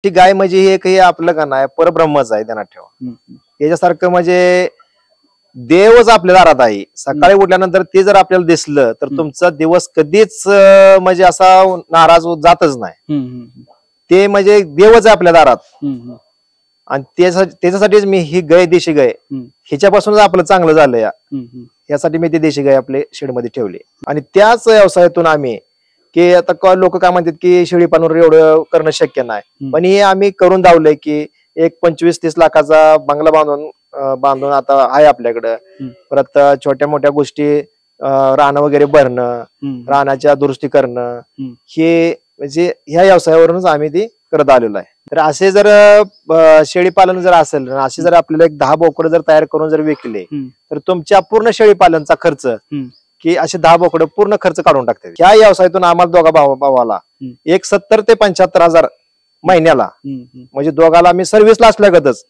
ती गाय म्हणजे एक हे आपलं का नाही परब्रह्मच आहे, त्यांना ठेवा. याच्यासारखं म्हणजे देवच आपल्या दारात आहे. सकाळी उठल्यानंतर ते जर आपल्याला दिसलं तर तुमचा दिवस कधीच म्हणजे असा नाराज जातच नाही. ते म्हणजे देवच आहे आपल्या दारात. आणि त्याच्यासाठीच मी ही गाय, देशी गाय, ह्याच्यापासूनच आपलं चांगलं झालं यासाठी मी ती देशी गाय आपल्या शेडमध्ये ठेवली. आणि त्याच व्यवसायातून आम्ही की आता लोक काय म्हणतात की शेळी पालन एवढं करणं शक्य नाही, पण हे आम्ही करून दावलंय की एक 25-30 लाखाचा बंगला बांधून आता आहे आपल्याकडं. परत छोट्या मोठ्या गोष्टी, रानं वगैरे भरणं, रानाच्या दुरुस्ती करणं, हे म्हणजे ह्या व्यवसायावरूनच आम्ही ती करत आलेलो आहे. तर असे जर शेळी पालन जर असेल, असे जर आपल्याला एक 10 बोकडं जर तयार करून जर विकले तर तुमच्या पूर्ण शेळी पालनचा खर्च की असे 10 बोकडं पूर्ण खर्च काढून टाकतात. ह्या व्यवसायातून आम्हाला दोघा भावाला एक 70 ते 75 हजार महिन्याला, म्हणजे दोघाला आम्ही सर्व्हिसला असल्यागतच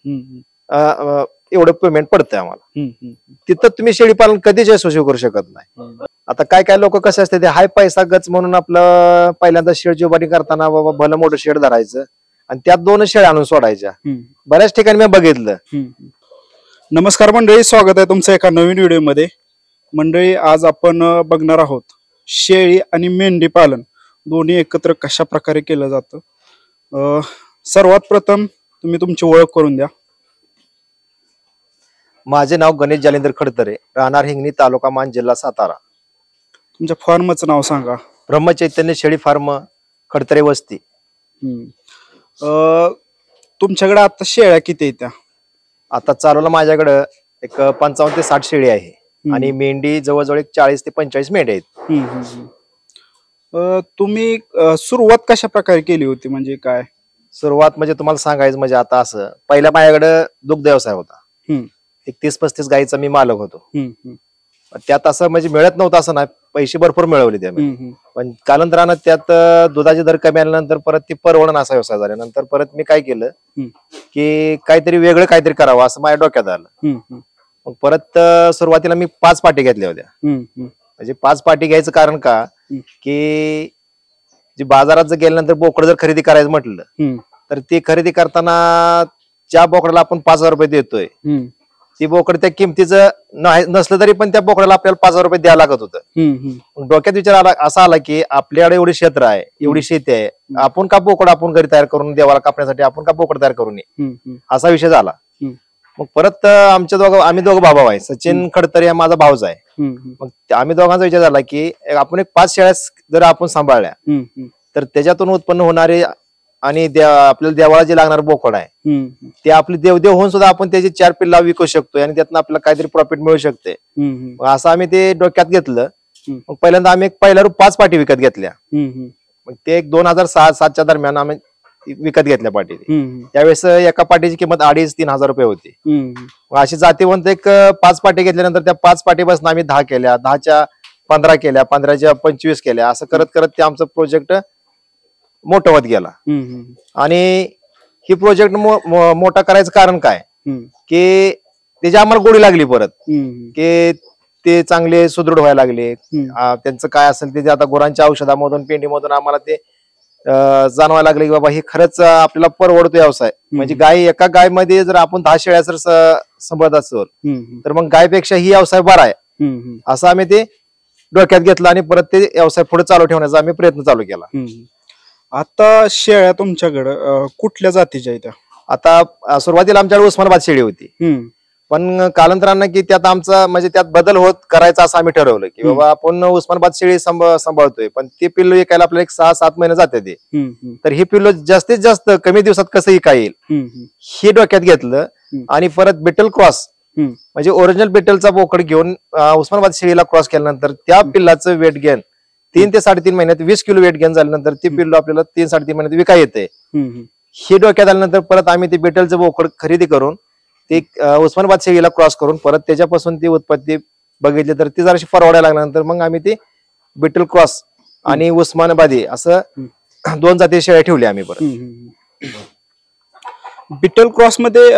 एवढं पेमेंट पडतंय आम्हाला. तिथं तुम्ही शेळी पालन कधीच यशस्वी करू शकत नाही. आता काय काय लोक कसे असते, ते हाय पैसा गच म्हणून आपलं पहिल्यांदा शेड जोबानी करताना बाबा भलं मोठं शेड धरायचं आणि त्यात 2 शेळ्या आणून सोडायच्या. बऱ्याच ठिकाणी मी बघितलं. नमस्कार मंडळी, स्वागत आहे तुमचं एका नवीन व्हिडिओ मध्ये. मंडळी, आज आपण बघणार आहोत शेळी आणि मेंढी पालन दोन्ही एकत्र कशा प्रकारे केलं जातं. सर्वात प्रथम तुम्ही तुमची ओळख करून द्या. माझे नाव गणेश जालिंदर खडतरे, राहणार हिंगणी, तालुका मान, जिल्हा सातारा. तुमच्या फार्मचं नाव सांगा. ब्रह्मचैतन्य शेळी फार्म, खडतरे वस्ती. तुमच्याकडे आता शेळ्या किती आहेत? त्या आता चालूला माझ्याकडे एक 55 ते 60 शेळी आहे आणि मेंढी जवळजवळ 40 ते 45 मेंढ्या आहेत. तुम्ही सुरुवात कशा प्रकारे केली होती, म्हणजे काय सुरुवात म्हणजे तुम्हाला सांगायचं म्हणजे आता असं, पहिला माझ्याकडे दुग्ध व्यवसाय होता. एक 30-35 गायीचा मी मालक होतो. त्यात असं म्हणजे मिळत नव्हतं असं नाही, पैसे भरपूर मिळवले त्यामध्ये. पण कालांतरानं त्यात दुधाचे दर कमी आल्यानंतर परत ती परवडण असा व्यवसाय झाल्यानंतर परत मी काय केलं की काहीतरी वेगळं काहीतरी करावं असं माझ्या डोक्यात आलं. मग परत सुरुवातीला मी 5 पाटी घेतल्या होत्या. म्हणजे 5 पाटी घ्यायचं कारण का की जे बाजारात जर गेल्यानंतर बोकड जर खरेदी करायचं म्हटलं तर ती खरेदी करताना ज्या बोकडाला आपण 5,000 रुपये देतोय, ती बोकड त्या किमतीचं नसलं तरी पण त्या बोकडाला आपल्याला 5,000 रुपये द्यायला लागत होतं. डोक्यात विचार असा आला की आपल्याकडे एवढी क्षेत्र आहे, एवढी शेती आहे, आपण का बोकड आपण घरी तयार करून देवाला कापण्यासाठी आपण का बोकड तयार करू नये, असा विषय झाला. मग परत आम्ही दोघं भाऊ आहे. सचिन खडतरे हा माझा भाऊच आहे. मग आम्ही दोघांचा विचार झाला की आपण एक 5 शेळ्या जर आपण सांभाळल्या तर त्याच्यातून उत्पन्न होणारे आणि आपल्याला देवाला जे लागणार बोकड आहे ते आपले देवदेव होऊन सुद्धा आपण त्याची 4 पिल्ला विकू शकतोय आणि त्यातनं आपल्याला काहीतरी प्रॉफिट मिळू शकते. असं आम्ही ते डोक्यात घेतलं. मग पहिल्यांदा आम्ही पहिल्या 5 पाटी विकत घेतल्या. मग ते एक 2006-07च्या दरम्यान आम्ही विकत घेतल्या पाटी. त्यावेळेस एका पाटीची किंमत 2,500-3,000 हजार रुपये होती. अशी जातीवंत एक 5 पाटी घेतल्यानंतर त्या 5 पाटीपासून आम्ही 10 केल्या, 10च्या 15 केल्या, 15च्या 25 केल्या. असं करत करत ते आमचं प्रोजेक्ट मोठं होत गेला. आणि ही प्रोजेक्ट मोठा करायचं कारण काय की त्याची आम्हाला गोडी लागली परत की ते चांगले सुदृढ व्हायला लागले. त्यांचं काय असेल ते आता गुरांच्या औषधामधून, पेंडीमधून आम्हाला ते जाणवायला लागले की बाबा हे खरंच आपल्याला परवडतो व्यवसाय. म्हणजे एका गायमध्ये जर आपण 10 शेळ्या जर सांभाळत असतो तर मग गायपेक्षा ही व्यवसाय बरा आहे, असं आम्ही ते डोक्यात घेतलं आणि परत ते व्यवसाय पुढे चालू ठेवण्याचा आम्ही प्रयत्न चालू केला. आता शेळ्या तुमच्याकडे कुठल्या जातीच्या आहेत? आता सुरुवातीला आमच्याकडे उस्मानाबाद शेळी होती, पण कालांतरानं की त्यात आमचा म्हणजे त्यात बदल होत करायचा असं आम्ही ठरवलं की बाबा आपण उस्मानाबाद शेळी सांभाळतोय पण ते पिल्लू विकायला आपल्याला एक 6-7 महिने जाते ते, तर हे पिल्लू जास्तीत जास्त कमी दिवसात कसं विकाय येईल हे डोक्यात घेतलं. आणि परत बिटल क्रॉस म्हणजे ओरिजिनल बिटलचा बोकड घेऊन उस्मानाबाद शेळीला क्रॉस केल्यानंतर त्या पिल्लाचं वेट गेन 3 ते 3.5 महिन्यात 20 किलो वेट गेन झाल्यानंतर ती पिल्लू आपल्याला 3-3.5 महिन्यात विकाय येते. हे डोक्यात आल्यानंतर परत आम्ही ते बिटलचं बोकड खरेदी करून ते उस्मानाबाद शेळीला क्रॉस करून परत त्याच्यापासून ती उत्पत्ती बघितली तर ती जराशी परवडायला लागल्यानंतर मग आम्ही ती बिटल क्रॉस आणि उस्मानाबादी असं 2 जाती शेळ्या ठेवल्या आम्ही. परत बिटल क्रॉस मध्ये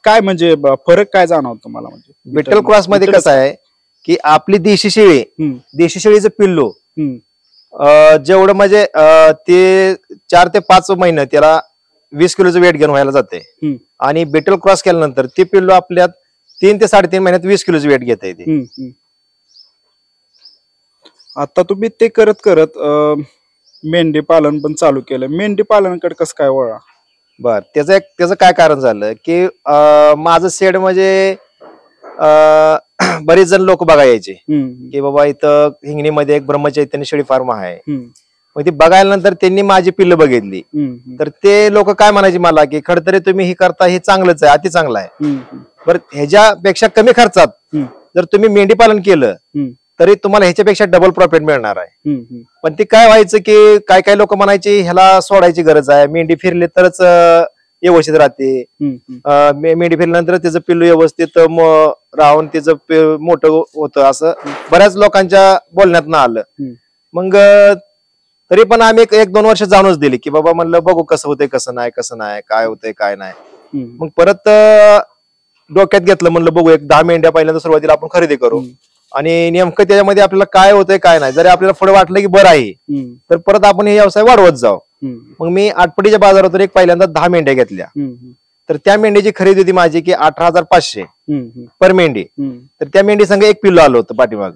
काय म्हणजे फरक काय जाणवतो तुम्हाला? म्हणजे बिटल क्रॉस मध्ये कसं आहे की आपली देशी शेळीचं पिल्लू जेवढं म्हणजे ते 4 ते 5 महिने त्याला 20 किलोचं वेट गेन व्हायला जाते आणि बेटल क्रॉस केल्यानंतर ती पिल्लू आपल्या 3 ते 3.5 महिन्यात 20 किलोचं वेट घेता येते. आता तुम्ही ते करत करत मेंढी पालन पण चालू केलं. मेंढी पालनाकडे कसं काय वळा? बर, त्याचं काय कारण झालं की माझं शेड म्हणजे बरेच जण लोक बघा यायचे की बाबा इथं हिंगणीमध्ये एक ब्रह्मचैतन्य शेळी फार्म आहे. मग ती बघायला नंतर त्यांनी माझी पिल्लं बघितली तर ते लोक काय म्हणायचे मला की खडतरे तुम्ही हे करता हे चांगलंच आहे, अति चांगलं आहे. बरं, ह्याच्यापेक्षा कमी खर्चात जर तुम्ही मेंढी पालन केलं तरी तुम्हाला ह्याच्यापेक्षा डबल प्रॉफिट मिळणार आहे. पण ते काय व्हायचं की काय लोक म्हणायचे ह्याला सोडायची गरज आहे, मेंढी फिरले तरच व्यवस्थित राहते, मेंढी फिरल्यानंतर त्याचं पिल्लू व्यवस्थित राहून त्याचं मोठं होतं, असं बऱ्याच लोकांच्या बोलण्यात आलं. मग तरी पण आम्ही 1-2 वर्ष जाणूनच दिली की बाबा म्हणलं बघू कसं होतंय कसं नाही, काय होतंय काय नाही. मग परत डोक्यात घेतलं, म्हणलं बघू 10 मेंढ्या पहिल्यांदा सुरुवातीला आपण खरेदी करू आणि नेमकं त्याच्यामध्ये आपल्याला काय होतंय काय नाही, जरी आपल्याला पुढे वाटलं की बरं आहे तर परत आपण हे व्यवसाय वाढवत जाऊ. मग मी आटपडीच्या बाजारातून पहिल्यांदा 10 मेंढ्या घेतल्या. तर त्या मेंढीची खरेदी होती माझी की 18,500 पर मेंढी. तर त्या मेंढी संग एक पिल्लू आलं होतं पाठीमाग.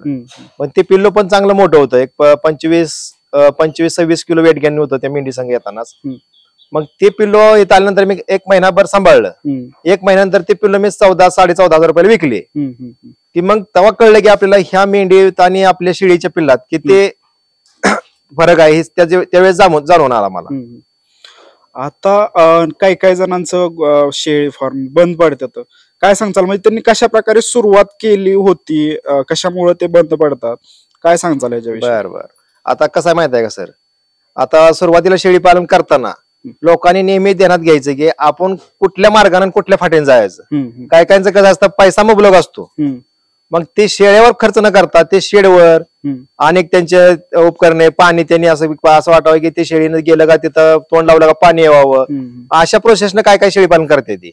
पण ते पिल्लू पण चांगलं मोठं होतं, एक 25-26 किलो वेट गेन होतं त्या मेंढी संग येतानाच. मग ते पिल्लू इथं आल्यानंतर मी 1 महिनाभर सांभाळलं. 1 महिन्यानंतर ते पिल्लू मी 14,000-14,500 रुपयाला विकले. की मग तेव्हा कळलं की आपल्याला ह्या मेंढीत आणि आपल्या शेळीच्या पिल्लात की ते फरक आहे, त्यावेळेस जाणून आला मला. आता काही जणांचं शेळी फार्म बंद पडतात, काय सांगताल? म्हणजे त्यांनी कशा प्रकारे सुरुवात केली होती, कशामुळे ते बंद पडतात, काय सांगताल याच्याविषयी? बर, आता कसं आहे माहित आहे का सर, आता सुरुवातीला शेळी पालन करताना लोकांनी नेहमी ध्यानात घ्यायचं की आपण कुठल्या मार्गाने कुठल्या फाट्याने जायचं. काय काहींचं कसं असतं, पैसा मुबलक असतो, मग ते शेळ्यावर खर्च न करता ते शेडवर अनेक त्यांचे उपकरणे, पाणी, त्यांनी असं वाटावं की ते शेळीनं गेलं का तिथं तोंड लावलं का पाणी यावं, अशा प्रोसेसनं काय शेळी पालन करते ती.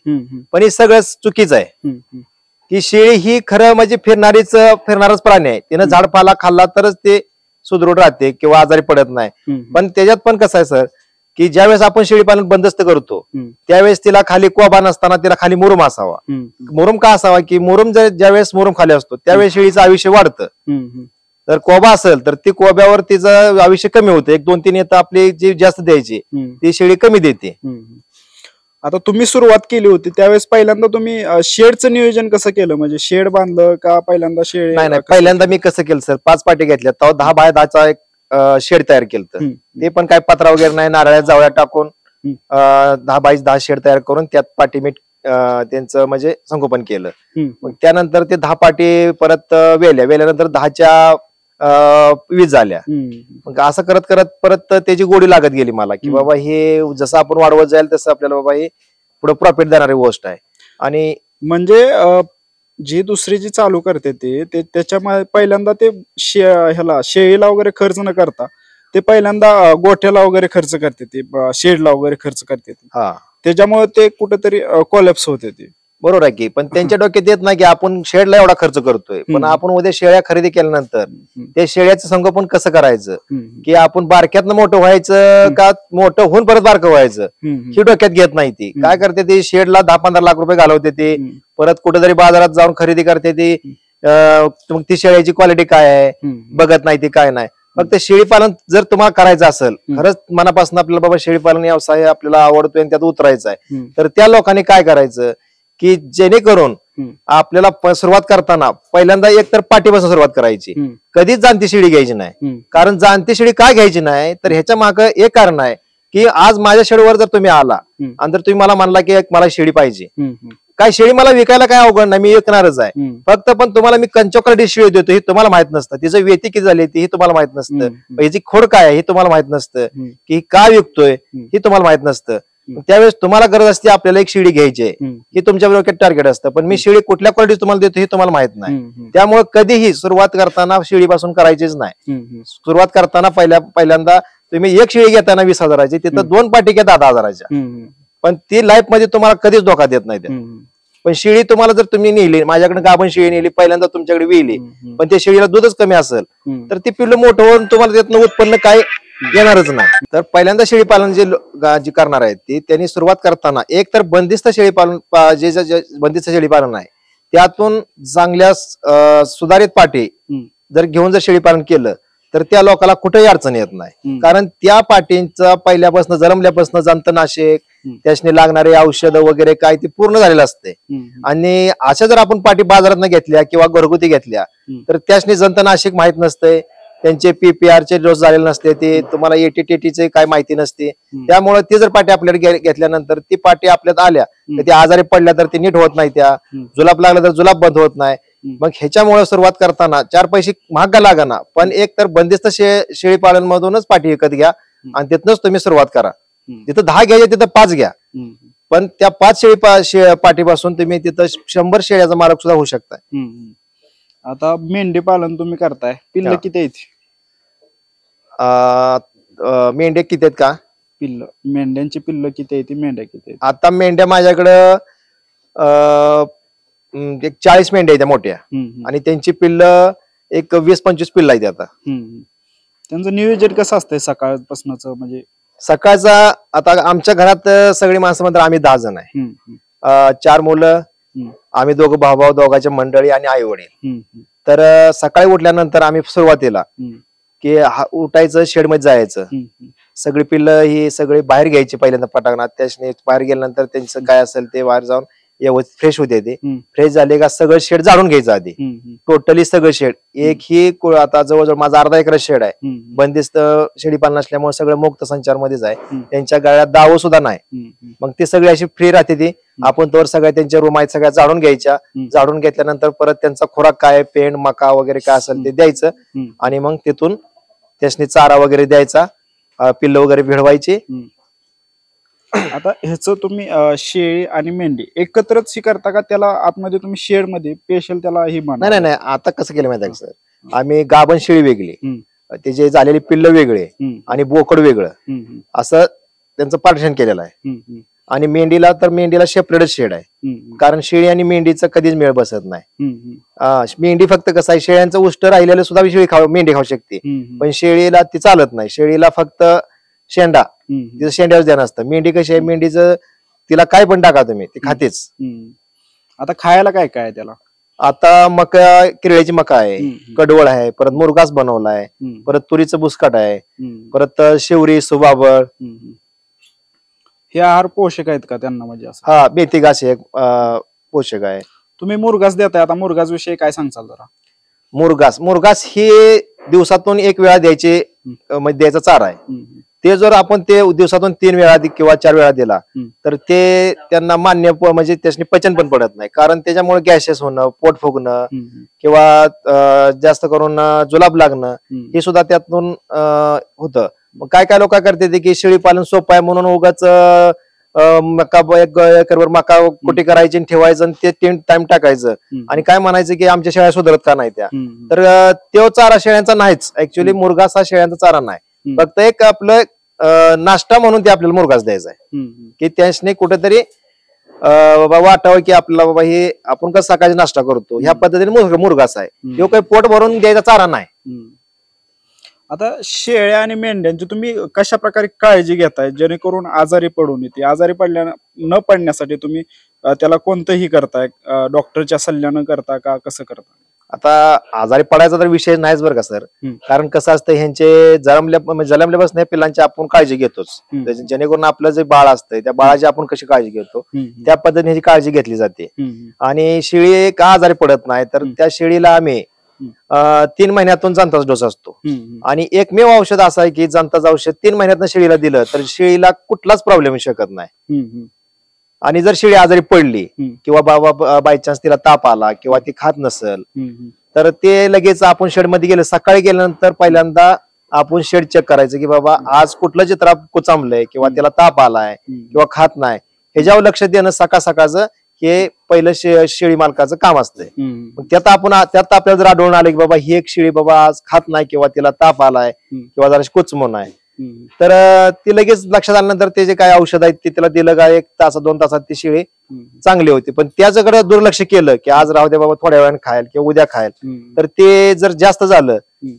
पण हे सगळं चुकीचं आहे. की शेळी ही खरं म्हणजे फिरणारच प्राणी आहे, तिनं झाडपाला खाल्ला तरच ते सुदृढ राहते किंवा आजारी पडत नाही. पण त्याच्यात पण कसं आहे सर की ज्यावेळेस आपण शेळी पालन बंदोबस्त करतो त्यावेळेस तिला खाली कोबा नसताना तिला खाली मुरुम असावा. मुरुम का असावा की मुरुम ज्यावेळेस मुरुम खाली असतो त्यावेळेस शेळीचं आयुष्य वाढतं. जर कोबा असेल तर ती कोब्यावर तिचं आयुष्य कमी होतं, 1-2-3 येतं आपली जी जास्त द्यायची ती शेळी कमी देते. आता तुम्ही सुरुवात केली होती त्यावेळेस पहिल्यांदा तुम्ही शेडचं नियोजन कसं केलं? म्हणजे शेड बांधलं का पहिल्यांदा शेड? नाही, पहिल्यांदा मी कसं केलं सर, 5 पाटी घेतल्या, तेव्हा 10 बाय 10चा एक शेड तयार केलं. ते पण काय पत्रा वगैरे नाही, नारळाच्या जावळ्या टाकून 10 बाय 10 शेड तयार करून त्यात पाटी मी त्यांचं म्हणजे संगोपन केलं. मग त्यानंतर ते 10 पाटी परत वेल्यानंतर 10च्या 20 झाल्या. मग असं करत करत परत त्याची गोडी लागत गेली मला की बाबा हे जसं आपण वाढवत जाईल तसं आपल्याला बाबा हे पुढे प्रॉफिट देणारी गोष्ट आहे. आणि म्हणजे जी दुसरी जी चालू करते ते त्याच्या पहिल्यांदा ते शेळीला वगैरे खर्च न करता ते पहिल्यांदा गोठ्याला वगैरे खर्च करते, ते शेडला वगैरे खर्च करते, त्याच्यामुळे ते कुठेतरी कोलॅप्स होते ते. बरोबर आहे की, पण त्यांच्या डोक्यात येत नाही की आपण शेडला एवढा खर्च करतोय, पण आपण उद्या शेळ्या खरेदी केल्यानंतर त्या शेळ्याचं संगोपन कसं करायचं, की आपण बारक्यातनं मोठं व्हायचं का मोठं होऊन परत बारकं व्हायचं ही डोक्यात घेत नाही. ती काय करते, ती शेडला 10-15 लाख रुपये घालवते, ती परत कुठेतरी बाजारात जाऊन खरेदी करते, ती मग ती शेळ्याची क्वालिटी काय आहे बघत नाही, ती काय नाही. फक्त शेळी पालन जर तुम्हाला करायचं असेल, खरंच मनापासून आपल्याला बाबा शेळी पालन व्यवसाय आपल्याला आवडतोय आणि त्यात उतरायचा आहे, तर त्या लोकांनी काय करायचं की जेणेकरून आपल्याला सुरुवात करताना पहिल्यांदा एक तर पाठीपासून सुरुवात करायची, कधीच जाणती शेळी घ्यायची नाही. कारण जाणती शेळी काय घ्यायची नाही तर ह्याच्या मागे एक कारण आहे की आज माझ्या शेडवर जर तुम्ही आला आणि जर तुम्ही मला म्हणला की मला शेळी पाहिजे, काय शेळी मला विकायला काय अवघड नाही, मी विकणारच आहे. फक्त पण तुम्हाला मी कंचोकरडी शेळी देतो हे तुम्हाला माहित नसतं, तिचं वेती किती झाली हे तुम्हाला माहित नसतं, याची खोड काय आहे हे तुम्हाला माहित नसतं, की का विकतोय हे तुम्हाला माहित नसतं. त्यावेळेस तुम्हाला गरज असते आपल्याला एक शेळी घ्यायची आहे, हे तुमच्या डोक्यात टार्गेट असतं, पण मी शेळी कुठल्या क्वालिटी तुम्हाला देतो हे तुम्हाला माहित नाही. त्यामुळे कधीही सुरुवात करताना शेळीपासून करायचीच नाही. सुरुवात करताना पहिल्यांदा तुम्ही एक शेळी घेताना 20,000ची, तिथं 2 पाटी घ्या 10,000च्या, पण ती लाईफ मध्ये तुम्हाला कधीच धोका देत नाही. पण शेळी तुम्हाला जर तुम्ही नेली, माझ्याकडे गाभण शेळी नेली, पहिल्यांदा तुमच्याकडे वेली, पण त्या शेळीला दूधच कमी असेल तर ती पिल्लू मोठं होऊन तुम्हाला त्यातनं उत्पन्न काय येणारच नाही. तर पहिल्यांदा शेळी पालन जे करणार आहेत ते त्यांनी सुरुवात करताना एक तर बंदिस्त शेळी पालन जे बंदिस्त शेळी पालन आहे त्यातून चांगल्या सुधारित पाटी जर घेऊन जर शेळी पालन केलं तर त्या लोकांना कुठेही अडचण येत नाही. कारण त्या पाटींचा पहिल्यापासून जन्मल्यापासून जंतनाशक त्याने लागणारे औषध वगैरे काय ते पूर्ण झालेलं असते. आणि अशा जर आपण पाटी बाजारात घेतल्या किंवा घरगुती घेतल्या तर त्याने जंतनाशक माहित नसते, त्यांचे PPR डोस झालेले नसते, ते तुम्हाला ATTT काय माहिती नसते. त्यामुळे ते जर पाटी आपल्याला घेतल्यानंतर ती पाटी आपल्यात आल्या तर ते आजारी पडल्या तर ते नीट होत नाही, त्या जुलाब लागला तर जुलाब बंद होत नाही. मग ह्याच्यामुळे सुरुवात करताना 4 पैसे महाग लागना पण एक तर बंदिस्त शेळी पालन मधूनच पाठी विकत घ्या आणि तिथनच तुम्ही सुरुवात करा. तिथं 10 घ्यायचे तिथं 5 घ्या, पण त्या 5 पाठीपासून तुम्ही तिथं 100 शेळ्याचा मालक सुद्धा होऊ शकता. आता मेंढी पालन तुम्ही करताय, पिल्ल किती आहेत? मेंढ्या किती आहेत का? पिल्ल मेंढ्यांची पिल्ल किती आहेत, मेंढ्या किती आहेत? आता मेंढ्या माझ्याकडं एक 40 मेंढ्या आहेत मोठ्या आणि त्यांची पिल्ल एक 20-25 पिल्ल आहेत. आता त्यांचं नियोजन कसं असतंय सकाळपासूनच? म्हणजे सकाळचा आता आमच्या घरात सगळी माणसं म्हणतात आम्ही 10 जण आहे, 4 मुलं, आम्ही दोघं भाऊ, दोघांच्या मंडळी आणि आई वडील. तर सकाळी उठल्यानंतर आम्ही सुरुवातीला की उठायचं, शेडमध्ये जायचं, सगळी पिल्ल ही सगळी बाहेर घ्यायची पहिल्यांदा पटांगणात. त्याने बाहेर गेल्यानंतर त्यांचं काय असेल ते बाहेर जाऊन व्यवस्थित फ्रेश होते. ते फ्रेश झाले का सगळं शेड झाडून घ्यायचं आधी, टोटली सगळं शेड. एक ही आता जवळजवळ माझा अर्धा एकर शेड आहे, बंदिस्त शेळी पालन असल्यामुळे सगळं मुक्त संचार मध्येच आहे, त्यांच्या गळ्यात दाव सुद्धा नाही. मग ते सगळी अशी फ्री राहते. ती आपण तोवर सगळ्या त्यांच्या रूम आहेत सगळ्या झाडून घ्यायच्या, झाडून घेतल्यानंतर परत त्यांचा खुराक काय, पेंड मका वगैरे काय असेल ते द्यायचं आणि मग तिथून त्याने चारा वगैरे द्यायचा, पिल्ल वगैरे भिडवायची. आता ह्याचं तुम्ही शेळी आणि मेंढी एकत्रच करता का त्याला आतमध्ये तुम्ही शेड मध्ये स्पेशल त्याला ही नाही नाही, आता कसं केलं माहिती आहे सर, आम्ही गाभण शेळी वेगळी, ते जे झालेली पिल्ल वेगळे आणि बोकड वेगळं असं त्यांचं पार्टिशन केलेलं आहे. आणि मेंढीला तर मेंढीला सेपरेट शेड आहे, कारण शेळी आणि मेंढीचा कधीच मेळ बसत नाही. मेंढी फक्त कसं आहे, शेळ्यांचं उष्ट राहिलेलं सुद्धा शेळी मेंढी खाऊ शकते, पण शेळीला ती चालत नाही. शेळीला फक्त शेंडा, तिचं शेंड्यावर द्या नसतं. मेंढी कशी आहे, मेंढीचं तिला काय पण टाका तुम्ही ती खातेच. आता खायला काय काय त्याला? आता मका, केरळीची मका आहे, कडवळ आहे, परत मुरगास बनवलाय, परत तुरीचं बुसकाट आहे, परत शेवरी, सुबाबळ. हे आहार पोषक आहेत का त्यांना? म्हणजे असं हा, मेथी घास एक पोषक आहे. तुम्ही मुरगास देताय, आता मुरगास विषयी काय सांगचाल जरा? मुरगास हे दिवसातून 1 वेळा द्यायचे, द्यायचा चारा आहे. ते जर आपण ते दिवसातून 3 वेळा किंवा 4 वेळा दिला तर ते त्यांना मान्य म्हणजे त्याने पचन पण पडत नाही, कारण त्याच्यामुळे गॅसेस होणं, पोट फुगणं किंवा जास्त करून जुलाब लागणं हे सुद्धा त्यातून होतं. मग काय काय लोक करते की शेळी पालन सोपं आहे म्हणून उगाच मका 1 एकरवर मका कुटी करायची ठेवायचं आणि ते 3 टाइम टाकायचं आणि काय म्हणायचं की आमच्या शेळ्या सुधारत का नाही त्या. तर तो चारा शेळ्यांचा नाहीच. ऍक्च्युअली मुरगास हा शेळ्यांचा चारा नाही, फक्त एक आपलं नाश्ता म्हणून ते आपल्याला मुरगास द्यायचा आहे की त्याने कुठेतरी वाटावं की आपल्याला बाबा हे आपण कसं सकाळचा नाश्ता करतो ह्या पद्धतीने मुरगास आहे. तो काही पोट भरून द्यायचा चारा नाही. आता शेळ्या आणि मेंढ्यांची तुम्ही कशा प्रकारे काळजी घेताय जेणेकरून आजारी पडू नये? आजारी न पडण्यासाठी तुम्ही त्याला कोणतंही करताय, डॉक्टरच्या सल्ल्यानं करता का कसं करता? आता आजारी पडायचा तर विषय नाहीच बरं का सर, कारण कसं असतं ह्यांचे जन्मल्यापासून या पिल्लांची आपण काळजी घेतोच, जेणेकरून आपलं जे बाळ असतंय त्या बाळाची आपण कशी काळजी घेतो त्या पद्धतीने ह्याची काळजी घेतली जाते. आणि शेळी का आजारी पडत नाही तर त्या शेळीला आम्ही 3 महिन्यातून जंताचा डोस असतो आणि एकमेव औषध असं आहे की जंताचं औषध 3 महिन्यातून शेळीला दिलं तर शेळीला कुठलाच प्रॉब्लेम येऊ शकत नाही. आणि जर शेळी आजारी पडली किंवा बाबा बाय चान्स तिला ताप आला किंवा ती खात नसेल तर ते लगेच आपण शेड मध्ये गेलं, सकाळी गेल्यानंतर पहिल्यांदा आपण शेड चेक करायचं की बाबा आज कुठलं चित्र कुचांबलंय किंवा त्याला ताप आलाय किंवा खात नाही, ह्याच्यावर लक्ष देणं सकाळचं हे पहिलं शेळी मालकाचं काम असतंय. त्यात आपल्याला जर आढळून आलं की बाबा ही एक शेळी बाबा आज खात नाही किंवा तिला ताप आलाय किंवा जरा कुचमून आहे तर ती लगेच लक्षात आल्यानंतर ते जे काय औषध आहेत ते त्याला दिलं का 1 तास 2 तासात ती शेळी चांगली होती. पण त्याच्याकडे दुर्लक्ष केलं की आज राहू दे बाबा थोड्या वेळाने खायल किंवा उद्या खायल तर ते जर जास्त झालं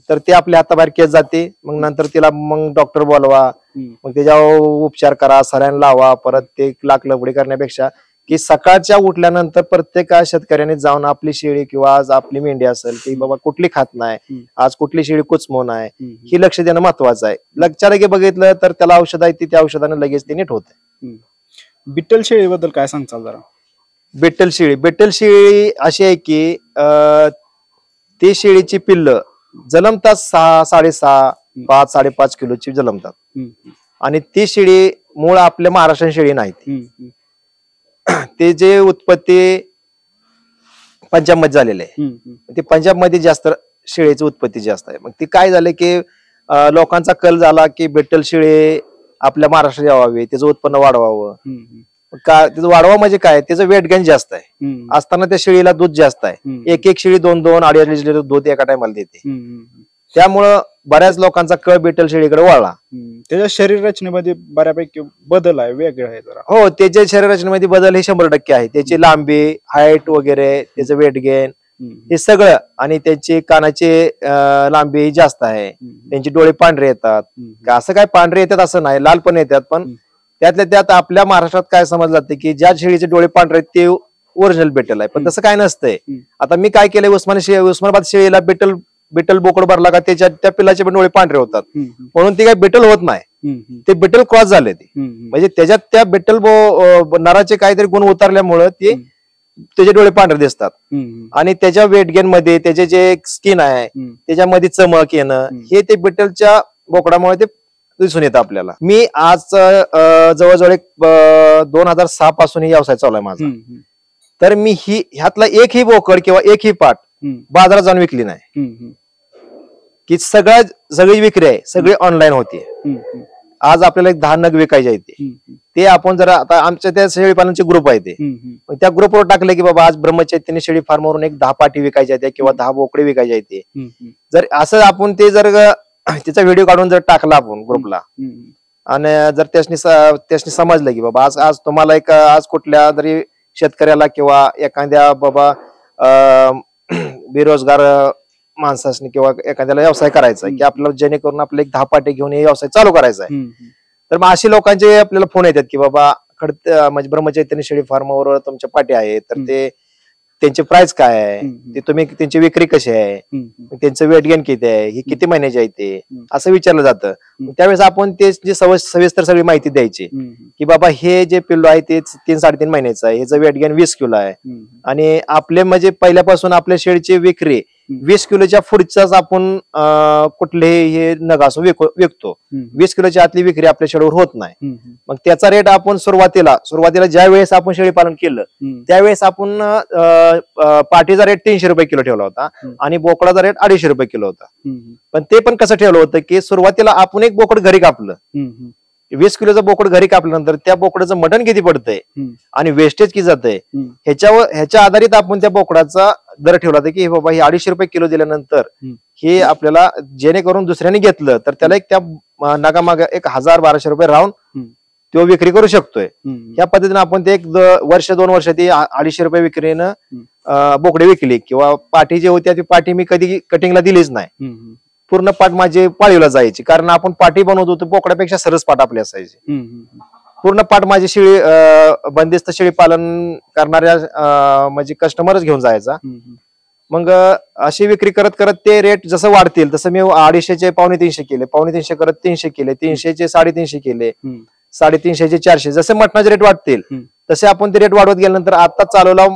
तर ते आपल्या हाताबाहेर केस जाते. मग नंतर तिला मग डॉक्टर बोलवा, मग त्याच्यावर उपचार करा, सलाईन लावा, परत ते लाख लफडी करण्यापेक्षा की सकाळच्या उठल्यानंतर प्रत्येक शेतकऱ्याने जाऊन आपली शेळी किंवा आज आपली मेंढी असेल की बाबा कुठली खात नाही, आज कुठली शेळी कुचमो नाही, ही लक्ष देणं महत्वाचं आहे. लक्षात लगे बघितलं तर त्याला औषध आहे, त्या औषधाने लगेच ते नीट होते. बिट्टल शेळीबद्दल काय सांगचाल जरा? बिट्टल शेळी अशी आहे की ती शेळीची पिल्ल जन्मतात 6, 6.5, 5, 5.5 किलोची जन्मतात. आणि ती शेळी मूळ आपल्या महाराष्ट्रीयन शेळी नाही. ते जे उत्पत्ती पंजाब मध्ये झालेले आहे, ते पंजाब मध्ये जास्त शेळीची उत्पत्ती जास्त आहे. मग ती काय झालं की लोकांचा कल झाला की बिट्टल शेळी आपल्या महाराष्ट्रात यावावी, त्याचं उत्पन्न वाढवावं. त्याचं वाढवा म्हणजे काय, त्याचं वेट गेन जास्त आहे असताना त्या शेळीला दूध जास्त आहे. एक शेळी 2-2, 2.5 लिटर दूध एका टायमाला देते. त्यामुळं बऱ्याच लोकांचा कळ बिट्टल शेळीकडे वळला. त्याच्या शरीर रचनेमध्ये बऱ्यापैकी बदल आहे, वेगळं आहे जरा. हो, त्याच्या शरीर रचनेमध्ये बदल हे 100% आहे. त्याची लांबी, हाईट वगैरे, त्याचं वेट गेन हे सगळं, आणि त्यांची कानाची लांबी जास्त आहे. त्यांचे डोळे पांढरे येतात. असं काय पांढरे येतात असं नाही, लाल पण येतात. पण त्यातल्या त्यात आपल्या महाराष्ट्रात काय समजलं जाते की ज्या शेळीचे डोळे पांढरे आहेत ते ओरिजिनल बिट्टल आहे. पण तसं काय नसतंय. आता मी काय केलंय, उस्मानाबाद शेळीला बिट्टल बोकड भरला का त्या पिल्लाचे पण डोळे पांढरे होतात, म्हणून ती काही बिट्टल होत नाही, ते बिट्टल क्रॉस झाले. ते म्हणजे त्याच्यात त्या बिट्टल नराचे काहीतरी गुण उतरल्यामुळं ते त्याचे डोळे पांढरे दिसतात. आणि त्याच्या वेट गेन मध्ये त्याचे जे स्किन आहे त्याच्यामध्ये चमक येणं, हे ते बिट्टलच्या बोकडामुळे ते दिसून येतं आपल्याला. मी आज जवळजवळ 2006 पासून ही व्यवसाय चालू आहे माझा. तर मी ह्यातला एकही बोकड किंवा एकही पाट बाजारात जाऊन विकली नाही. की सगळी विक्री आहे, सगळी ऑनलाईन होती. आज आपल्याला 10 नग विकायचे आहेत, ते आपण जरा आता आमच्या त्या शेळी पालनचे ग्रुप आहे, ते त्या ग्रुपवर टाकले की बाबा आज ब्रह्मचैतन्य शेळी फार्मवरून एक 10 पाटी विकायच्या आहेत किंवा 10 बोकडे विकायचे आहेत. जर असं आपण ते जर त्याचा व्हिडिओ काढून जर टाकला आपण ग्रुपला, आणि जर त्यासनी समजलं की बाबा आज तुम्हाला आज कुठल्या तरी शेतकऱ्याला किंवा एखाद्या बाबा बेरोजगार माणसाने किंवा एखाद्याला व्यवसाय करायचा आहे की आपल्याला, जेणेकरून आपले 10 पाटे घेऊन हे व्यवसाय चालू करायचा आहे, तर मग अशी लोकांचे आपल्याला फोन येतात की बाबा म्हणजे ब्रह्मचैतन्य शेळी फार्मवर तुमच्या पाट्या आहेत, तर ते त्यांची प्राइस काय आहे, ते तुम्ही त्यांची विक्री कशी आहे, त्यांचं वेट गेन किती आहे, ही किती महिन्याची आहे, ते असं विचारलं जातं. त्यावेळेस आपण ते सविस्तर सगळी माहिती द्यायची की बाबा हे जे पिल्लू आहे ते 3-3.5 महिन्याचं आहे, ह्याचं वेट गेन 20 किलो आहे, आणि आपले म्हणजे पहिल्यापासून आपल्या शेळीची विक्री 20 किलोच्या पुढचाच आपण कुठलेही हे नग असो विकतो. 20 किलोच्या आतली विक्री आपल्या शेळीवर होत नाही. मग त्याचा रेट आपण सुरुवातीला ज्या वेळेस आपण शेळी पालन केलं त्यावेळेस आपण पाटीचा रेट 300 रुपये किलो ठेवला होता आणि बोकडाचा रेट 250 रुपये किलो होता. पण ते पण कसं ठेवलं होतं की सुरुवातीला आपण एक बोकड घरी कापलं, 20 किलोचं बोकड घरी कापल्यानंतर त्या बोकडाचं मटण किती पडतंय आणि वेस्टेज किती जातंय ह्याच्या आधारित आपण त्या बोकडाचा दर ठेवला होता की बाबा हे 250 रुपये किलो दिल्यानंतर हे आपल्याला, जेणेकरून दुसऱ्याने घेतलं तर त्याला एक त्या नागामाग 1000-1200 रुपये राहून तो विक्री करू शकतोय. ह्या पद्धतीने आपण ते 1-2 वर्ष ती 250 रुपये विक्रीनं बोकडे विकली. किंवा पाठी जी होती ती पाठी मी कधी कटिंगला दिलीच नाही, पूर्ण पाठ माझी पाळीवला जायची, कारण आपण पाठी बनवत होतो बोकड्यापेक्षा सरस पाठ आपली असायची. पूर्ण पाठ माझी शेळी बंदिस्त शेळी पालन करणाऱ्या म्हणजे कस्टमरच घेऊन जायचा. मग अशी विक्री करत करत ते रेट जसं वाढतील तसं मी 250चे 350 केले, 350 करत 300 केले, 300चे 350 केले, 350चे 400, जसे मटणाचे रेट वाढतील तसे आपण ते रेट वाढवत गेल्यानंतर आता चालवला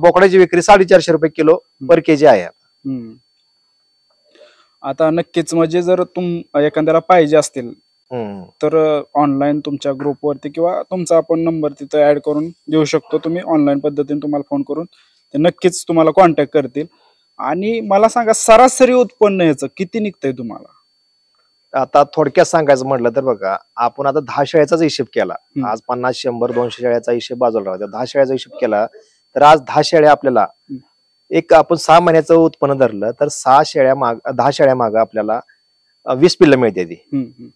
बोकड्याची विक्री 450 रुपये किलो पर केजी आहे. आता नक्कीच म्हणजे जर एखाद्याला पाहिजे असतील तर ऑनलाईन तुमच्या ग्रुपवरती किंवा तुमचा आपण नंबर तिथे ऍड करून देऊ शकतो. तुम्ही ऑनलाईन पद्धतीने तुम्हाला फोन करून ते नक्कीच तुम्हाला कॉन्टॅक्ट करतील. आणि मला सांगा, सरासरी उत्पन्न याचं किती निघतंय तुम्हाला? आता थोडक्यात सांगायचं म्हटलं तर बघा, आपण आता 10 शेळ्याचाच हिशेब केला, आज 50, 100, 200 शेळ्याचा हिशेब बाजूला राहतो, 10 शेळ्याचा हिशेब केला तर आज 10 शेळ्या आपल्याला एक आपण 6 महिन्याचं उत्पन्न धरलं तर 10 शेळ्या माग आपल्याला 20 पिल्लं मिळते. ती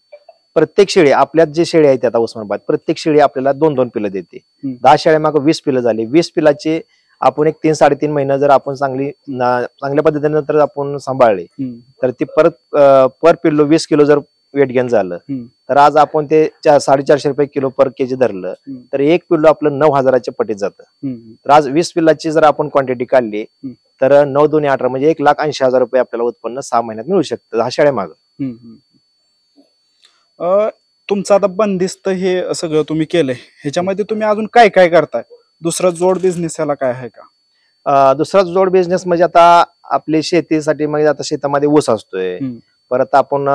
प्रत्येक शेळी, आपल्यात जे शेळी आहेत आता उस्मानाबाद, प्रत्येक शेळी आपल्याला 2-2 पिल्लं देते. 10 शेळ्या माग 20 पिल्लं झाली. 20 पिल्लाचे आपण एक 3-3.5 महिने जर आपण चांगल्या पद्धतीने जर आपण सांभाळले तर ती परत पर पिल्लू 20 किलो जर वेट गेन झालं तर आज आपण ते 450 रुपये किलो पर केजी धरलं तर एक पिल्लू आपलं 9,000च्या पटीत जातं. तर आज 20 पिल्लाची जर आपण क्वांटिटी काढली तर 9 2 18 म्हणजे 1,80,000 रुपये आपल्याला उत्पन्न 6 महिन्यात मिळू शकतं 10 शेळ्या मागं. तुमचं आता बंदिस्त हे सगळं तुम्ही केलंय, ह्याच्यामध्ये तुम्ही अजून काय काय करताय? दुसरा जोड बिझनेस याला काय आहे का? दुसरा जोड बिझनेस म्हणजे आता आपली शेतीसाठी म्हणजे आता शेतामध्ये ऊस असतोय, परत आपण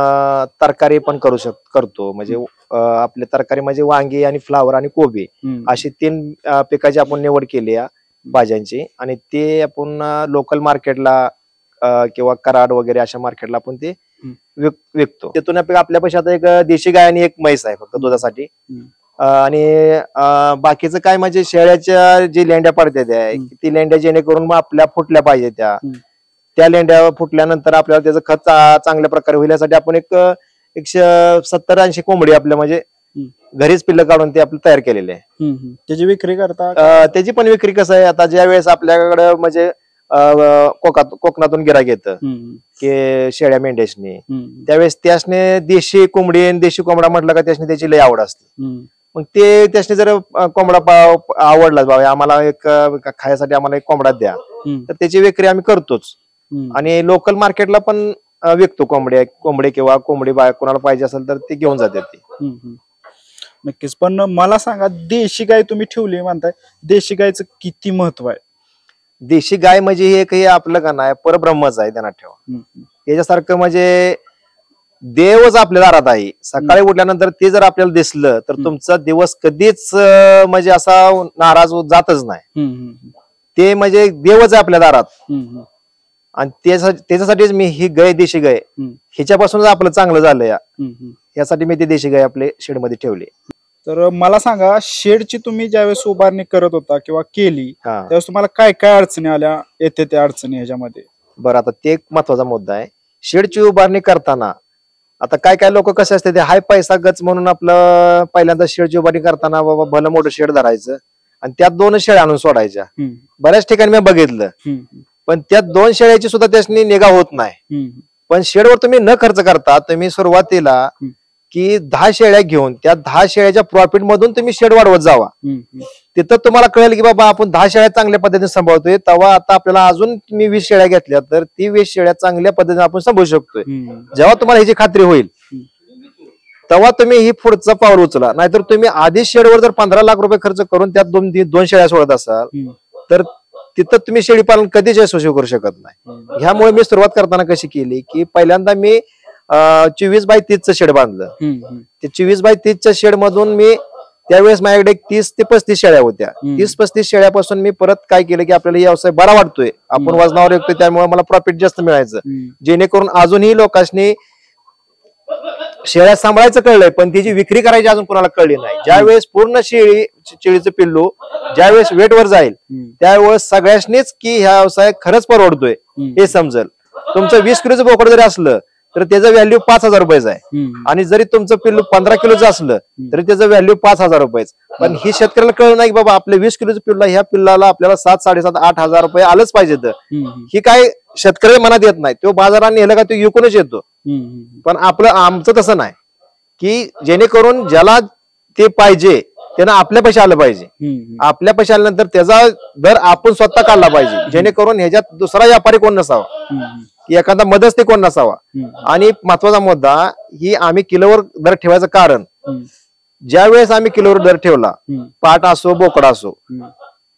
तरकारी पण करतो म्हणजे आपली तरकारी म्हणजे वांगी आणि फ्लावर आणि कोबी अशी 3 पिकाची आपण निवड केली आहे भाज्यांची आणि ते आपण लोकल मार्केटला किंवा कराड वगैरे अशा मार्केटला आपण ते विकतो. त्यातून आपल्या पैशात आता एक देशी गाय आणि एक म्हैस आहे फक्त दुधासाठी. आणि बाकीचं काय म्हणजे शेळ्याच्या जी लेंड्या पडतात ती लेंड्या जेणेकरून मग आपल्या फुटल्या पाहिजे त्या लेंड्या फुटल्यानंतर आपल्याला त्याचं खत चांगल्या प्रकारे होईल यासाठी आपण एक 70-80 कोंबडी आपल्या म्हणजे घरीच पिल्लं काढून ते आपलं तयार केलेले आहे. त्याची विक्री करता? त्याची पण विक्री कसं आहे आता ज्या वेळेस आपल्याकडे म्हणजे कोकणातून गिराईक येतं की शेळ्या मेंढ्याशनी त्यावेळेस त्यासने देशी कोंबडी देशी कोंबडा म्हटलं का त्यासने त्याची लय आवड असते. मग ते त्यासने जर कोंबडा आवडला बाबा आम्हाला एक खायसाठी आम्हाला एक कोंबडा द्या तर त्याची विक्री आम्ही करतोच आणि लोकल मार्केटला पण विकतो कोंबडे किंवा कोंबडी कोणाला पाहिजे असेल तर ते घेऊन जातात ते. नक्कीच. पण मला सांगा देशी गाय तुम्ही ठेवली म्हणताय, देशी गायचं किती महत्व आहे? देशी गाय म्हणजे हे आपलं का नाही परब्रह्मच आहे त्यांना ठेवा. याच्यासारखं म्हणजे देवच आपल्या दारात आहे. सकाळी उठल्यानंतर ते जर आपल्याला दिसलं तर तुमचा दिवस कधीच म्हणजे असा नाराज जातच नाही. ते म्हणजे देवच आहे आपल्या दारात आणि त्याच्यासाठीच मी ही गाय देशी गाय ह्याच्यापासूनच आपलं चांगलं झालं यासाठी मी ती देशी गाय आपल्या शेडमध्ये ठेवली. तर मला सांगा शेडची तुम्ही ज्यावेळेस उभारणी करत होता किंवा केली त्यावेळेस तुम्हाला काय काय अडचणी आल्या येते त्या अडचणी ह्याच्यामध्ये? बरं आता ते एक महत्वाचा मुद्दा आहे. शेडची उभारणी करताना आता काय लोक कसे असते ते हाय पैसा गच म्हणून आपलं पहिल्यांदा शेडची उभारणी करताना बाबा भलं मोठं शेड धरायचं आणि त्यात 2 शेळ्या आणून सोडायच्या. बऱ्याच ठिकाणी मी बघितलं पण त्या 2 शेळ्याची सुद्धा त्याची निगा होत नाही. पण शेडवर तुम्ही न खर्च करता तुम्ही सुरुवातीला की 10 शेळ्या घेऊन त्या 10 शेळ्याच्या प्रॉफिट मधून तुम्ही शेड वाढवत जावा. तिथं तुम्हाला कळेल की बाबा आपण 10 शेळ्या चांगल्या पद्धतीने सांभाळतोय तेव्हा आता आपल्याला अजून तुम्ही 20 शेळ्या घेतल्या तर ती 20 शेळ्या चांगल्या पद्धतीने आपण सांभाळू शकतोय. जेव्हा तुम्हाला ह्याची खात्री होईल तेव्हा तुम्ही ही पुढचं पाऊल उचला. नाहीतर तुम्ही आधी शेडवर जर 15 लाख रुपये खर्च करून त्यात 2 शेळ्या सोडत असाल तर तिथं तुम्ही शेळी पालन कधीच यशस्वी करू शकत नाही. ह्यामुळे मी सुरुवात करताना कशी केली की पहिल्यांदा मी 24x30चं शेड बांधलं. ते 24x30च्या शेड मधून मी त्यावेळेस माझ्याकडे 30 ते 35 शेळ्या होत्या. 30-35 शेळ्यापासून मी परत काय केलं की आपल्याला व्यवसाय बरा वाटतोय आपण वजनावर येतोय त्यामुळे मला प्रॉफिट जास्त मिळायचं जेणेकरून अजूनही लोकांनी शेळ्या सांभाळायचं कळलंय पण त्याची विक्री करायची अजून कोणाला कळली नाही. ज्यावेळेस पूर्ण शेळीचं पिल्लू ज्यावेळेस वेटवर जाईल त्यावेळेस सगळ्यांनीच की ह्या व्यवसाय खरंच परवडतोय हे समजेल. तुमचं 20 किलोचं बोकड जरी असलं तर त्याचं व्हॅल्यू 5,000 रुपयाचं आहे आणि जरी तुमचं पिल्लू 15 किलोचं असलं तरी त्याचं व्हॅल्यू 5,000 रुपयाचं. पण ही शेतकऱ्याला कळलं नाही की बाबा आपल्या 20 किलोचं पिल्लू ह्या पिल्लाला आपल्याला 7-7,500-8,000 रुपये आलंच पाहिजे. ही काय शेतकऱ्याला मनात येत नाही. तो बाजारात नेलं का तो विकूनच येतो. पण आमचं तसं नाही की जेणेकरून ज्याला ते पाहिजे त्यानं आपल्या पैसे आलं पाहिजे. आपल्या पैसे आल्यानंतर त्याचा दर आपण स्वतः काढला पाहिजे जेणेकरून ह्याच्यात दुसरा व्यापारी कोण नसावा की एखादा मध्यस्थी कोण नसावा. आणि महत्वाचा मुद्दा ही आम्ही किलोवर दर ठेवायचं कारण ज्या वेळेस आम्ही किलोवर दर ठेवला पाट असो बोकडा असो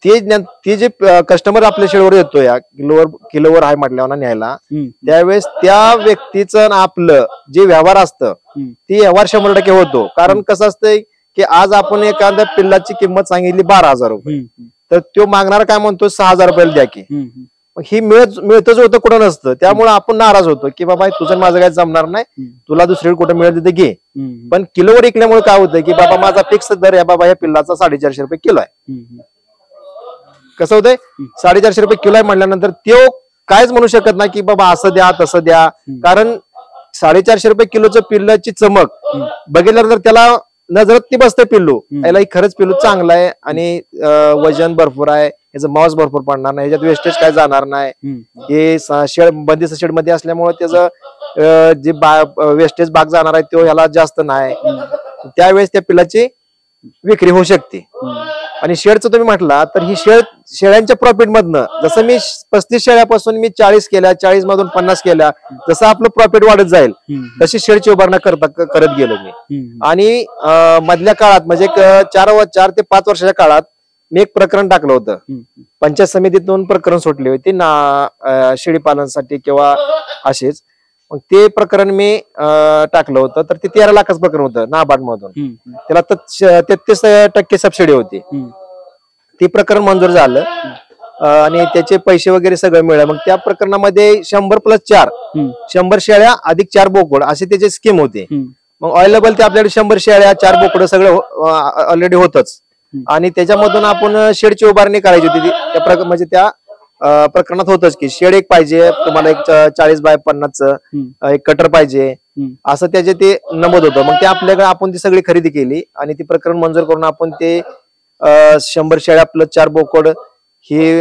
ते जे कस्टमर आपल्या शेळीवर येतो या किलोवर आहे म्हटल्यावर न्यायला त्यावेळेस त्या व्यक्तीचं आपलं जे व्यवहार असतं ते व्यवहार 100% होतो. कारण कसं असतंय की आज आपण एखाद्या पिल्लाची किंमत सांगितली 12,000 रुपये तर तो मागणारा काय म्हणतो 6,000 रुपयाला द्या की. ही मिळतच होतं कुठं नसतं त्यामुळे आपण नाराज होतो की बाबा तुझं माझं काय जमणार नाही तुला दुसरीकडे कुठं मिळेल तिथे घे. पण किलोवर विकल्यामुळे काय होतं की बाबा माझा फिक्स दर आहे बाबा या पिल्लाचा 450 रुपये किलो आहे. कसं होतंय 450 रुपये किलो आहे म्हटल्यानंतर तो कायच म्हणू शकत नाही की बाबा असं द्या तसं द्या. कारण 450 रुपये किलोचं पिल्लाची चमक बघितल्यानंतर त्याला नजरात ती बसते पिल्लू याला खरंच पिल्लू चांगला आहे आणि वजन भरपूर आहे याचं मांस भरपूर पडणार नाही, ह्याच्यात वेस्टेज काय जाणार नाही. हे शेड बंदिस्त शेड मध्ये असल्यामुळे त्याचं जे वेस्टेज भाग जाणार आहे तो ह्याला जास्त नाही. त्यावेळेस त्या पिल्लाची विक्री होऊ शकते. आणि शेडचं तुम्ही म्हटला तर ही शेळ्यांच्या प्रॉफिट मधनं, जसं मी 35 शेळ्यापासून मी 40 केल्या, 40 मधून 50 केल्या, जसं आपलं प्रॉफिट वाढत जाईल तशी शेडची उभारणा करत गेलो मी. आणि मधल्या काळात म्हणजे 4 ते 5 वर्षाच्या काळात मी एक प्रकरण टाकलं होतं. पंचायत समितीतून प्रकरण सुटले होते ना शेळी पालनासाठी किंवा असेच. मग ते प्रकरण मी टाकलं होतं, तर ते 13 लाखाचं प्रकरण होतं नाबार्ड मधून. त्याला 33% सबसिडी होती. ते प्रकरण मंजूर झालं आणि त्याचे पैसे वगैरे सगळं मिळालं. मग त्या प्रकरणामध्ये 100+4 100 शेळ्या अधिक 4 बोकड असे त्याचे स्कीम होते. मग अवेलेबल ते आपल्याकडे 100 शेळ्या 4 बोकड सगळं ऑलरेडी होतच. आणि त्याच्यामधून आपण शेडची उभारणी करायची होती. म्हणजे त्या प्रकरणात होतच की शेड एक पाहिजे तुम्हाला, एक 40 बाय 50 एक कटर पाहिजे, असं त्याचे ते नमूद होतं. मग ते आपल्याकडे आपण ती सगळी खरेदी केली आणि ती प्रकरण मंजूर करून आपण ते 100 शेळ्या + 4 बोकड ही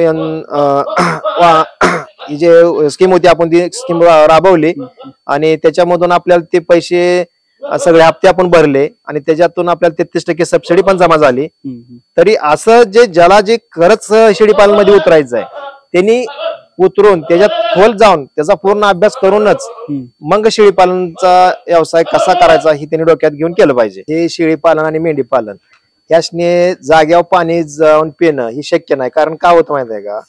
जे स्कीम होती आपण ती स्कीम राबवली. आणि त्याच्यामधून आपल्याला ते पैसे सगळे हप्ते आपण भरले आणि त्याच्यातून आपल्याला 33% सबसिडी पण जमा झाली. तरी असं ज्याला जे खरंच शेळी पालन मध्ये उतरायचं आहे त्यांनी उतरून त्याच्यात खोल जाऊन त्याचा पूर्ण अभ्यास करूनच मग शेळी पालनचा व्यवसाय कसा करायचा हे त्यांनी डोक्यात घेऊन केलं पाहिजे. हे शेळी पालन आणि मेंढी पालन यासने जाग्यावर पाणी जाऊन पिणं हे शक्य नाही. कारण काय होतं माहिती आहे का,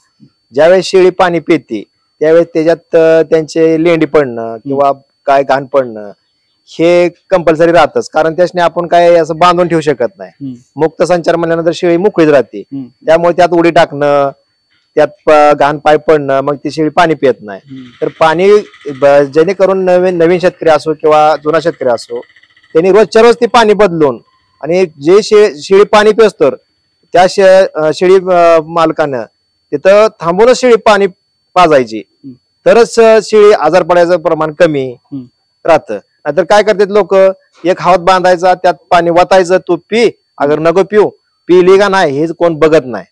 ज्यावेळेस शेळी पाणी पिते त्यावेळेस त्याच्यात त्यांचे लेंडी पडणं किंवा काय घाण पडणं हे कंपल्सरी राहतच. कारण त्याने आपण काय असं बांधून ठेवू शकत नाही. मुक्त संचार म्हणल्यानंतर शेळी मोकळीच राहते. त्यामुळे त्यात उडी टाकणं, त्यात घाण पाय पडणं, मग ती शेळी पाणी पित नाही. तर पाणी जेणेकरून नवीन शेतकरी असो किंवा जुना शेतकरी असो त्यांनी रोजच्या रोज ते पाणी बदलून आणि जे शेळी पाणी पिसतो त्या शेळी मालकानं तिथं थांबूनच शेळी पाणी पाजायची, तरच शेळी आजार पडायचं प्रमाण कमी राहतं. नाहीतर काय करतात लोक, एक हात बांधायचा त्यात पाणी वतायचं, तू पी, अगर नको पिऊ, पिली का नाही हे कोण बघत नाही.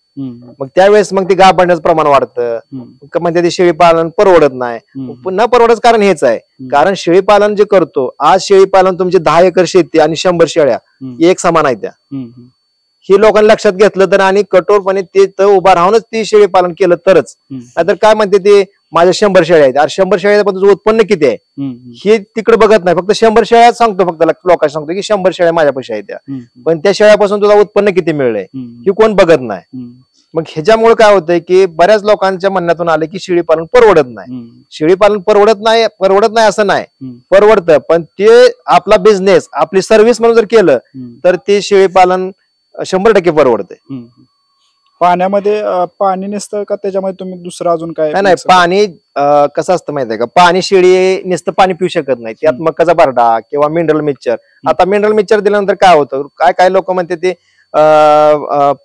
मग त्यावेळेस मग ते गाभ पडण्याचं प्रमाण वाढतं. म्हणजे ते शेळी पालन परवडत नाही. न परवडत कारण हेच आहे, कारण शेळी पालन जे करतो आज शेळी पालन तुमची 10 एकर शेती आणि 100 शेळ्या एक समान आहे त्या, हे लोकांनी लक्षात घेतलं तर आणि कठोरपणे ते उभा राहूनच ती शेळी पालन केलं तरच. नाहीतर काय म्हणते ते माझ्या 100 शेळ्या आहेत, 100 शेळ्या पण तुझं उत्पन्न किती आहे हे तिकडे बघत नाही. फक्त 100 शेळ्या सांगतो, फक्त लोकांना सांगतो की 100 शेळ्या माझ्यापाशी आहेत त्या, पण त्या शेळ्यापासून तुझं उत्पन्न किती मिळलंय हे कोण बघत नाही. मग ह्याच्यामुळे काय होतंय की बऱ्याच लोकांच्या म्हणण्यातून आलं की शेळी पालन परवडत नाही. शेळी पालन परवडत नाही असं नाही, परवडतं, पण ते आपला बिझनेस आपली सर्व्हिस म्हणून जर केलं तर ते शेळी पालन 100% परवडते. पाण्यामध्ये पाणी नसतं का त्याच्यामध्ये तुम्ही दुसरं अजून काय? नाही, पाणी कसं असतं माहिती आहे का, पाणी शेळी नुसतं पाणी पिऊ शकत नाही. त्यात मकाचा बारडा किंवा मिनरल मिक्सचर. आता मिनरल मिक्सचर दिल्यानंतर काय होतं, काय लोक म्हणते ते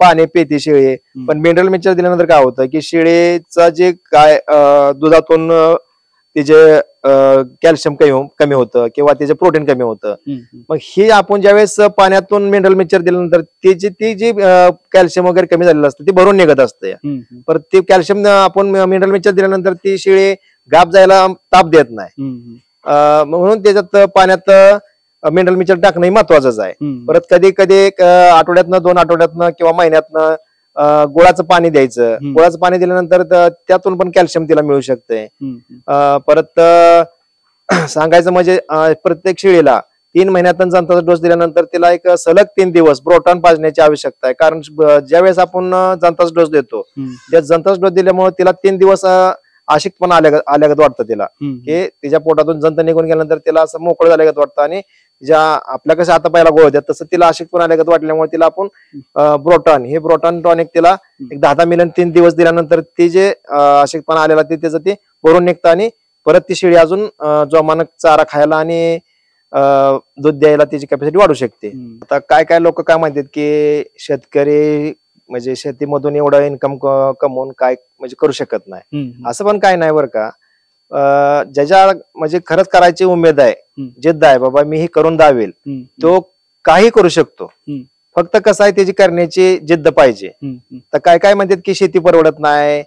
पाणी पिते शेळी, पण मिनरल मिक्सचर दिल्यानंतर काय होतं की शेळीचं जे काय दुधातून तिचे कॅल्शियम कमी होतं किंवा त्याचे प्रोटीन कमी होतं. मग हे आपण ज्यावेळेस पाण्यातून मिनरल मिक्सचर दिल्यानंतर ती जी कॅल्शियम वगैरे कमी झालेलं असतं ते भरून निघत असतं. परत ते कॅल्शियम आपण मिनरल मिक्सचर दिल्यानंतर ती शेळी गाप जायला ताप देत नाही. म्हणून त्याच्यात पाण्यात मिनरल मिक्सचर टाकणं महत्वाचंच आहे. परत कधी कधी आठवड्यातनं 2 आठवड्यातनं किंवा महिन्यातनं गुळाचं पाणी द्यायचं. गुळाचं पाणी दिल्यानंतर त्यातून पण कॅल्शियम तिला मिळू शकते. परत सांगायचं म्हणजे प्रत्येक शेळीला 3 महिन्यातून जंताचा डोस दिल्यानंतर तिला एक सलग 3 दिवस प्रोटॉन पाजण्याची आवश्यकता आहे. कारण ज्यावेळेस आपण जंताचा डोस देतो त्या जंताचा डोस दिल्यामुळे तिला 3 दिवस आशिकपणा आल्यागत वाटतं तिला, की तिच्या पोटातून जंत निघून गेल्यानंतर तिला असं मोकळं झाल्यागत वाटतं. आणि ज्या आपल्या कसं आता पहिला गोळ होत्या तसं तिला आशिकपणा आल्यागत वाटल्यामुळे तिला आपण प्रोटॉन टॉनिक तिला एक 10 मिलियन 3 दिवस दिल्यानंतर ते जे आशिकपणा आलेला ते त्याचं ते भरून निघतं आणि परत ती शेळी अजून जोमानक चारा खायला आणि दूध द्यायला त्याची कॅपॅसिटी वाढू शकते. आता काय लोक काय म्हणतात की शेतकरी म्हणजे शेतीमधून एवढं इन्कम कमवून काय म्हणजे करू शकत नाही. असं पण काय नाही बरं का. ज्याच्या म्हणजे खरंच करायची उमेद आहे, जिद्द आहे, बाबा मी हे करून दावेल, तो काही करू शकतो. फक्त कसं आहे त्याची करण्याची जिद्द पाहिजे. तर काय काय म्हणतात की शेती परवडत नाही,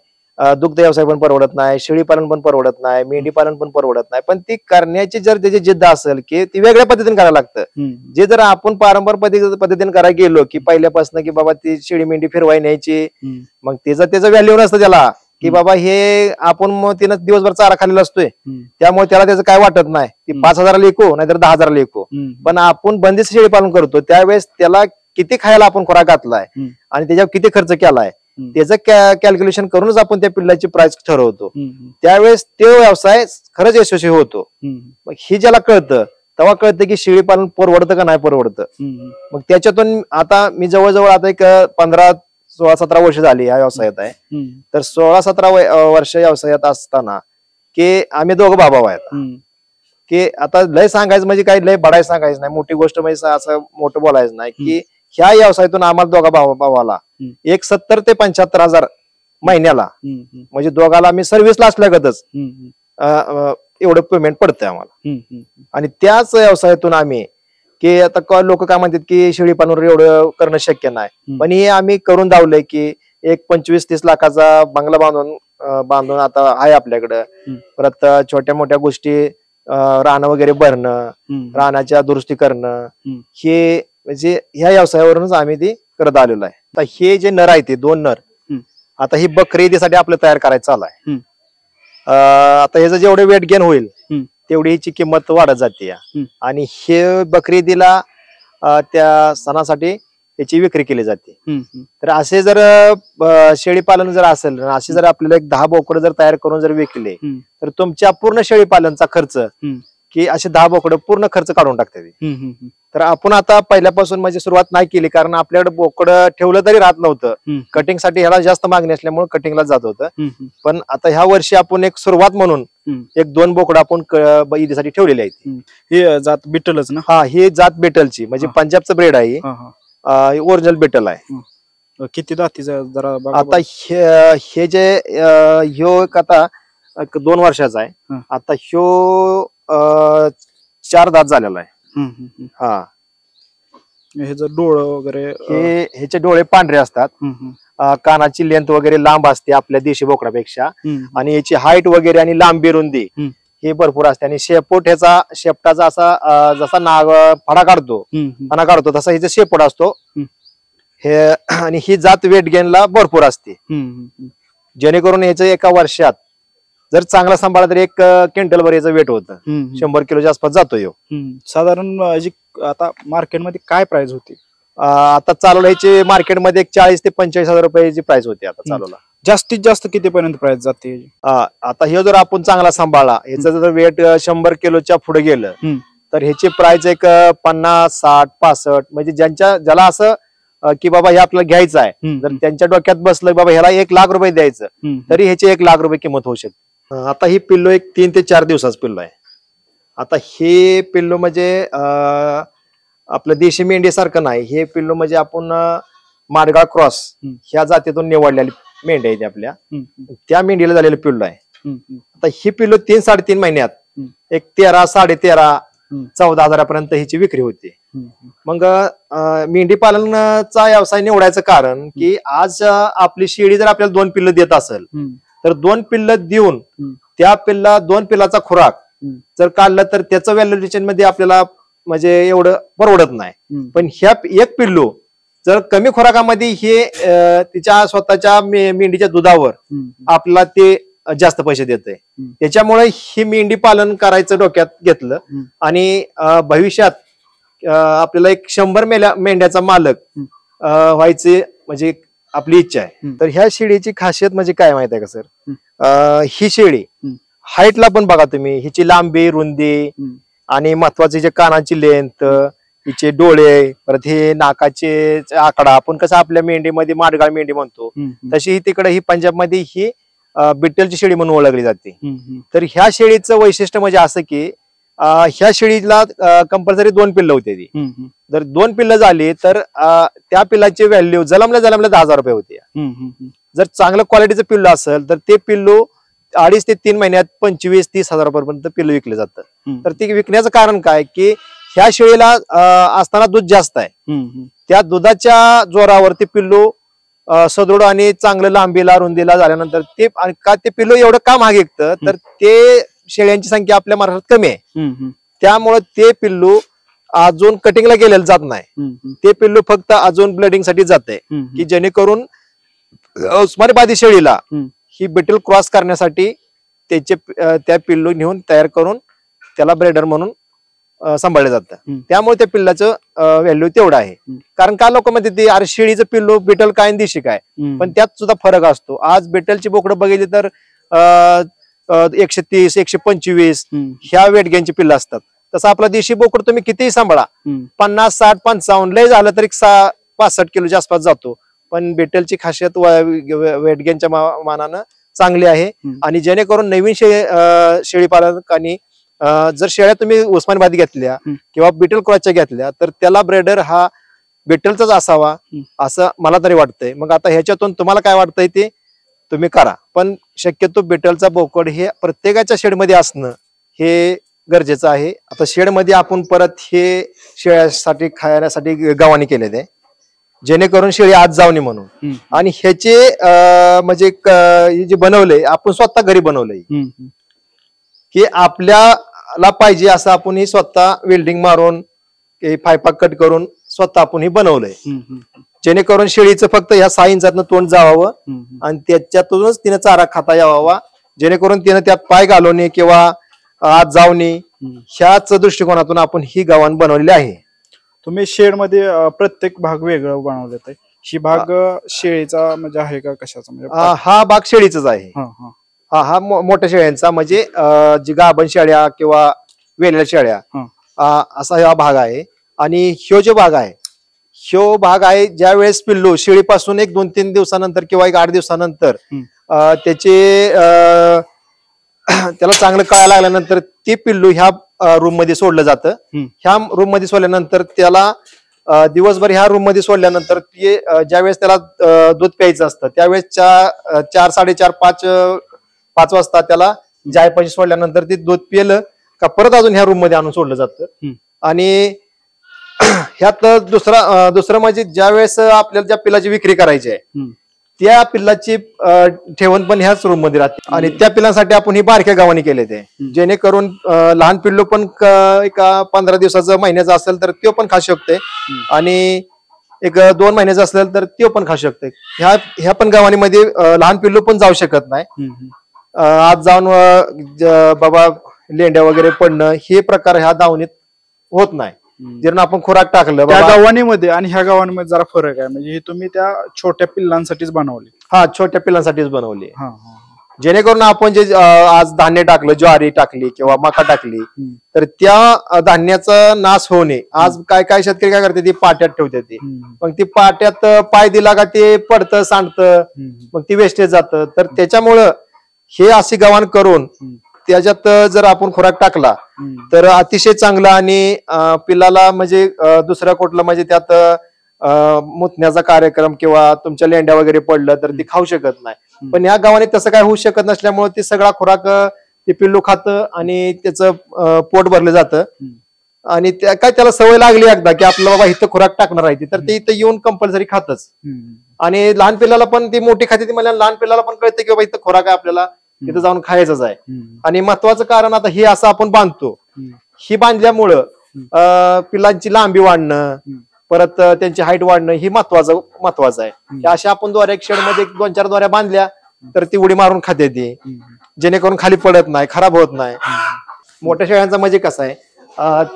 दुग्ध व्यवसाय पण परवडत नाही, शेळी पालन पण परवडत नाही, मेंढी पालन पण परवडत नाही. पण ती करण्याची जर त्याची जिद्द असेल की ती वेगळ्या पद्धतीने करायला लागतं. जे जर आपण पारंपरिक पद्धतीने करायला गेलो की पहिल्यापासून की बाबा ती शेळी मेंढी फिरवाय न्यायची, मग त्याचं व्हॅल्यू नसतं त्याला की बाबा हे आपण मग तिनं दिवसभर चारा खाल्लेला असतोय त्यामुळे त्याला त्याचं काय वाटत नाही, ती 5,000ला विकू नाहीतर 10,000ला विकू. पण आपण बंदिस्त शेळी पालन करतो त्यावेळेस त्याला किती खायला आपण खुराक घातलाय आणि त्याच्यावर किती खर्च केलाय त्याचं कॅल्क्युलेशन करूनच आपण त्या पिल्लाची प्राइस ठरवतो. त्यावेळेस तो व्यवसाय खरंच यशस्वी होतो. मग ही ज्याला कळतं तेव्हा कळतं की शेळी पालन परवडतं का नाही परवडतं. मग त्याच्यातून आता मी जवळजवळ आता एक 15-16-17 वर्ष झाली या व्यवसायात आहे. तर 16-17 वर्ष व्यवसायात असताना की आम्ही दोघं भाऊ आहेत की आता लय सांगायचं म्हणजे काही लय बडाय सांगायचं नाही, मोठी गोष्ट म्हणजे असं मोठं बोलायचं नाही की ह्या व्यवसायातून आम्हाला दोघा भावाला एक 70,000 ते 75,000 महिन्याला म्हणजे दोघाला आम्ही सर्व्हिसला असल्यागतच एवढं पेमेंट पडतंय आम्हाला. आणि त्याच व्यवसायातून आम्ही की आता लोक काय म्हणतात की शेळी पालनावर एवढं करणं शक्य नाही, पण हे आम्ही करून दावलंय की एक 25-30 लाखाचा बंगला बांधून आता आहे आपल्याकडं. परत छोट्या मोठ्या गोष्टी रानं वगैरे भरणं, रानाच्या दुरुस्ती करणं, हे म्हणजे ह्या व्यवसायावरूनच आम्ही ती करत आलेलो आहे. आता हे जे नर आहे ते 2 नर आता ही बकरी ईदीसाठी आपलं तयार करायचं चालू आहे. आता ह्याचं जेवढे वेट गेन होईल तेवढी हिची किंमत वाढत जाते आणि हे बकरी ईदीला त्या सणासाठी याची विक्री केली जाते. तर असे जर शेळी पालन जर असेल, असे जर आपल्याला एक 10 बोकडं जर तयार करून जर विकले तर तुमच्या पूर्ण शेळी पालनचा खर्च की असे 10 बोकडं पूर्ण खर्च काढून टाकते. तर आपण आता पहिल्यापासून म्हणजे सुरुवात नाही केली कारण आपल्याकडे बोकडं ठेवलं तरी राहत नव्हतं. कटिंगसाठी ह्याला जास्त मागणी असल्यामुळे कटिंगला जात होतं. पण आता ह्या वर्षी आपण एक सुरुवात म्हणून एक 2 बोकडं आपण ईदीसाठी ठेवलेली आहेत. ही जात बिटलच ना? हा, ही जात बिटलची म्हणजे पंजाबचं ब्रेड आहे, ओरिजिनल बिटल आहे. किती दातीचं जरा आता हे जे ह्यो आता 2 वर्षाचा आहे. आता ह्यो 4 दात झालेला आहे. हा, ह्याचं डोळं वगैरे ह्याचे डोळे पांढरे असतात, कानाची लेंथ वगैरे लांब असते आपल्या देशी बोकडापेक्षा आणि याची हाईट वगैरे आणि लांबी रुंदी हे भरपूर असते. आणि शेपूट ह्याचा शेपटाचा असा जसा नाग फणा काढतो तसा हिचा शेपूट असतो हे. आणि ही जात वेट गेनला भरपूर असते जेणेकरून ह्याचं एका वर्षात जर चांगला सांभाळला तर 1 क्विंटल वर याचं वेट होतं, 100 किलोच्या आसपास जातो ह्यो. साधारण आता मार्केटमध्ये काय प्राइस होती? आता चालवला ह्याची मार्केटमध्ये 40,000 ते 45,000 रुपयाची प्राइस होती आता चालवला. जास्तीत जास्त कितीपर्यंत प्राइस जाते? आता हे जर आपण चांगला सांभाळला, ह्याचं जर वेट 100 किलोच्या पुढे गेलं तर ह्याची प्राइस एक 50, 60, 65 म्हणजे ज्याला असं की बाबा हे आपल्याला घ्यायचं आहे, जर त्यांच्या डोक्यात बसलं बाबा ह्याला 1 लाख रुपये द्यायचं तरी ह्याची 1 लाख रुपये किंमत होऊ शकते. आता ही पिल्लो एक 3 ते 4 दिवसाच पिल्लो आहे. आता हे पिल्लो म्हणजे आपलं देशी मेंढी सारखं नाही, हे पिल्लो म्हणजे आपण माडगाळ क्रॉस ह्या जातीतून निवडलेली मेंढी आहे आपल्या, त्या मेंढीला झालेलं पिल्लो आहे. आता ही पिल्लो 3-3.5 महिन्यात एक 13, 13.5, 14,000 पर्यंत हिची विक्री होते. मग मेंढी पालनाचा व्यवसाय निवडायचं कारण की आज आपली शेळी जर आपल्याला 2 पिल्लं देत असेल तर 2 पिल्लं देऊन त्या 2 पिल्लाचा खुराक जर काढला तर त्याचं व्हॅल्युएशन मध्ये आपल्याला म्हणजे एवढं परवडत नाही. पण ह्या 1 पिल्लू जर कमी खुराकामध्ये हे तिच्या स्वतःच्या मेंढीच्या दुधावर आपल्याला ते जास्त पैसे देते. त्याच्यामुळे ही मेंढी पालन करायचं डोक्यात घेतलं आणि भविष्यात आपल्याला एक 100 मेंढ्याचा मालक व्हायचे म्हणजे आपली इच्छा आहे. तर ह्या शेळीची खासियत म्हणजे काय माहित आहे का सर? ही शेळी हाईटला पण बघा तुम्ही, हिची लांबी रुंदी आणि महत्वाचे जे कानाची लेंथ, हिचे डोळे, परत हे नाकाचे आकडा, आपण कसं आपल्या मेंढीमध्ये माडगाळ मेंढी म्हणतो तशी तिकडे ही पंजाबमध्ये ही बिट्टलची शेळी म्हणून ओळखली जाते. तर ह्या शेळीचं वैशिष्ट्य म्हणजे असं की ह्या शेळीला कंपल्सरी 2 पिल्लं होते ती. जर 2 पिल्लं झाली तर त्या पिल्लाची व्हॅल्यू जलमल्या 10,000 रुपये होती. जर चांगलं क्वालिटीचं पिल्लू असेल तर ते पिल्लू 2.5 ते 3 महिन्यात 25-30 हजार रुपयापर्यंत पिल्लू विकले जातं. तर ते विकण्याचं कारण काय की ह्या शेळीला असताना दूध जास्त आहे. त्या दुधाच्या जोरावरती पिल्लू सदृढ आणि चांगलं लांबीला रुंदीला झाल्यानंतर ते का ते पिल्लू एवढं का महाग विकतं तर ते शेळ्यांची संख्या आपल्या महाराष्ट्रात कमी आहे. त्यामुळे ते पिल्लू अजून कटिंगला गेलेलं जात नाही. ते पिल्लू फक्त अजून ब्लडिंग साठी जाते की जेणेकरून उस्मानाबादी शेळीला ही बिटल क्रॉस करण्यासाठी त्या पिल्लू नेऊन तयार करून त्याला ब्रेडर म्हणून सांभाळलं जातं. त्यामुळे त्या पिल्लाचं व्हॅल्यू तेवढं आहे. कारण का लोक म्हणते ते अरे शेळीचं पिल्लू बिटल काय आणि देशी काय, पण त्यात सुद्धा फरक असतो. आज बिटलची बोकडं बघितली तर 130 125 ह्या वेटग्यांची पिल्लं असतात. तसं आपला देशी बोकड तुम्ही कितीही सांभाळा 50 60 55 लय झालं तरी 65 किलोच्या आसपास जातो. पण बिटलची खासियत वेटग्यांच्या मानानं चांगली आहे. आणि जेणेकरून नवीन शेळी पालकांनी जर शेळ्या तुम्ही उस्मानाबादी घेतल्या किंवा बिटल क्रॉसच्या घेतल्या तर त्याला ब्रेडर हा बिटलचाच असावा असं मला तरी वाटतंय. मग आता ह्याच्यातून तुम्हाला काय वाटतंय ते तुम्ही करा, पण शक्यतो बिटलचा बोकड हे प्रत्येकाच्या शेडमध्ये असणं हे गरजेचं आहे. आता शेडमध्ये आपण परत हे शेळ्यासाठी खाण्यासाठी गावानी केलेले आहे जेणेकरून शेळी आज जाऊ नये म्हणून. आणि ह्याचे म्हणजे जे बनवलंय आपण स्वतः घरी बनवलंय की आपल्याला पाहिजे असं आपण ही स्वतः वेल्डिंग मारून फायपा कट करून स्वतः आपण ही बनवलंय जेणेकरून शेळीचं फक्त ह्या 6 इंचातनं तोंड जावावं आणि त्याच्यातूनच तिने चारा खाता यावा जेणेकरून तिने त्यात पाय घालवणे किंवा आज जाऊ नये ह्याच दृष्टिकोनातून आपण ही गावान बनवलेली आहे. तुम्ही शेड मध्ये प्रत्येक भाग वेगळं बनवलेत आहे. ही भाग शेळीचा म्हणजे आहे का कशाचा म्हणजे हा भाग शेळीचाच आहे. हा मोठ्या शेळ्यांचा म्हणजे जी गाभण शेळ्या किंवा वेलेल्या शेळ्या असा हा भाग आहे. आणि ह्यो जो भाग आहे ह्यो भाग आहे ज्या वेळेस पिल्लू शेळीपासून 1-2-3 दिवसानंतर किंवा 8 दिवसानंतर त्याला चांगलं कळायला लागल्यानंतर ते पिल्लू ह्या रूम मध्ये सोडलं जातं. ह्या रूम मध्ये सोडल्यानंतर त्याला दिवसभर ह्या रूम मध्ये सोडल्यानंतर ते ज्यावेळेस त्याला दूध प्यायचं असतं त्यावेळेस 4 4:30 5 वाजता त्याला जायपाशी सोडल्यानंतर ते दूध पिलं का परत अजून ह्या रूम मध्ये आणून सोडलं जातं. आणि ह्यात दुसरं म्हणजे ज्या वेळेस आपल्याला ज्या पिल्लाची विक्री करायची आहे त्या पिल्लाची ठेवण पण ह्याच रूम मध्ये राहते. आणि त्या पिल्लांसाठी आपण ही बारक्या गावाने केले ते जेणेकरून लहान पिल्लू पण एका 15 दिवसाचं महिन्याचं असेल तर तो पण खाऊ शकते आणि एक 2 महिन्याचं असेल तर तो पण खाऊ शकते. ह्या पण गावांमध्ये लहान पिल्लू पण जाऊ शकत नाही. आज जाऊन बाबा लेंड्या वगैरे पडणं हे प्रकार ह्या दावणीत होत नाही. जर आपण खुराक टाकलं त्या गावांमध्ये आणि ह्या गावांमध्ये जरा फरक आहे म्हणजे हे तुम्ही त्या छोट्या पिल्लांसाठीच बनवले. हा छोट्या पिल्लांसाठीच बनवली जेणेकरून आपण जे आज धान्य टाकलं ज्वारी टाकली किंवा मका टाकली तर त्या धान्याचा नाश होऊ नये. आज काय शेतकरी काय करते ती पाट्यात ठेवते ती मग ती पाट्यात पाय दिला का ते पडतं सांडतं मग ती वेस्टेज जातं. तर त्याच्यामुळं हे अशी गव्हाण करून त्याच्यात जर आपण खुराक टाकला तर अतिशय चांगला आणि पिल्लाला म्हणजे दुसऱ्या कुठलं म्हणजे त्यात मुतण्याचा कार्यक्रम किंवा तुमच्या लेंड्या वगैरे पडलं तर ती खाऊ शकत नाही. पण या गावाने तसं काय होऊ शकत नसल्यामुळे ते सगळा खुराक ते पिल्लू खातं आणि त्याचं पोट भरलं जातं. आणि त्याला सवय लागली एकदा की आपलं बाबा इथं खुराक टाकणार आहे तर ते इथं येऊन कंपल्सरी खातच. आणि लहान पिल्लाला पण ती मोठी खाते ती मला लहान पिल्लाला पण कळतं की बाबा इथं खुराक आहे आपल्याला तिथं जाऊन खायचंच आहे. आणि महत्वाचं कारण आता हे असं आपण बांधतो ही बांधल्यामुळं पिल्लांची लांबी वाढणं परत त्यांची हाईट वाढणं ही महत्वाचं आहे. अशा आपण दोऱ्या शेड मध्ये 2-4 दोऱ्या बांधल्या तर ती उडी मारून खाते ती जेणेकरून खाली पडत नाही खराब होत नाही. मोठ्या शेळ्यांचा म्हणजे कसं आहे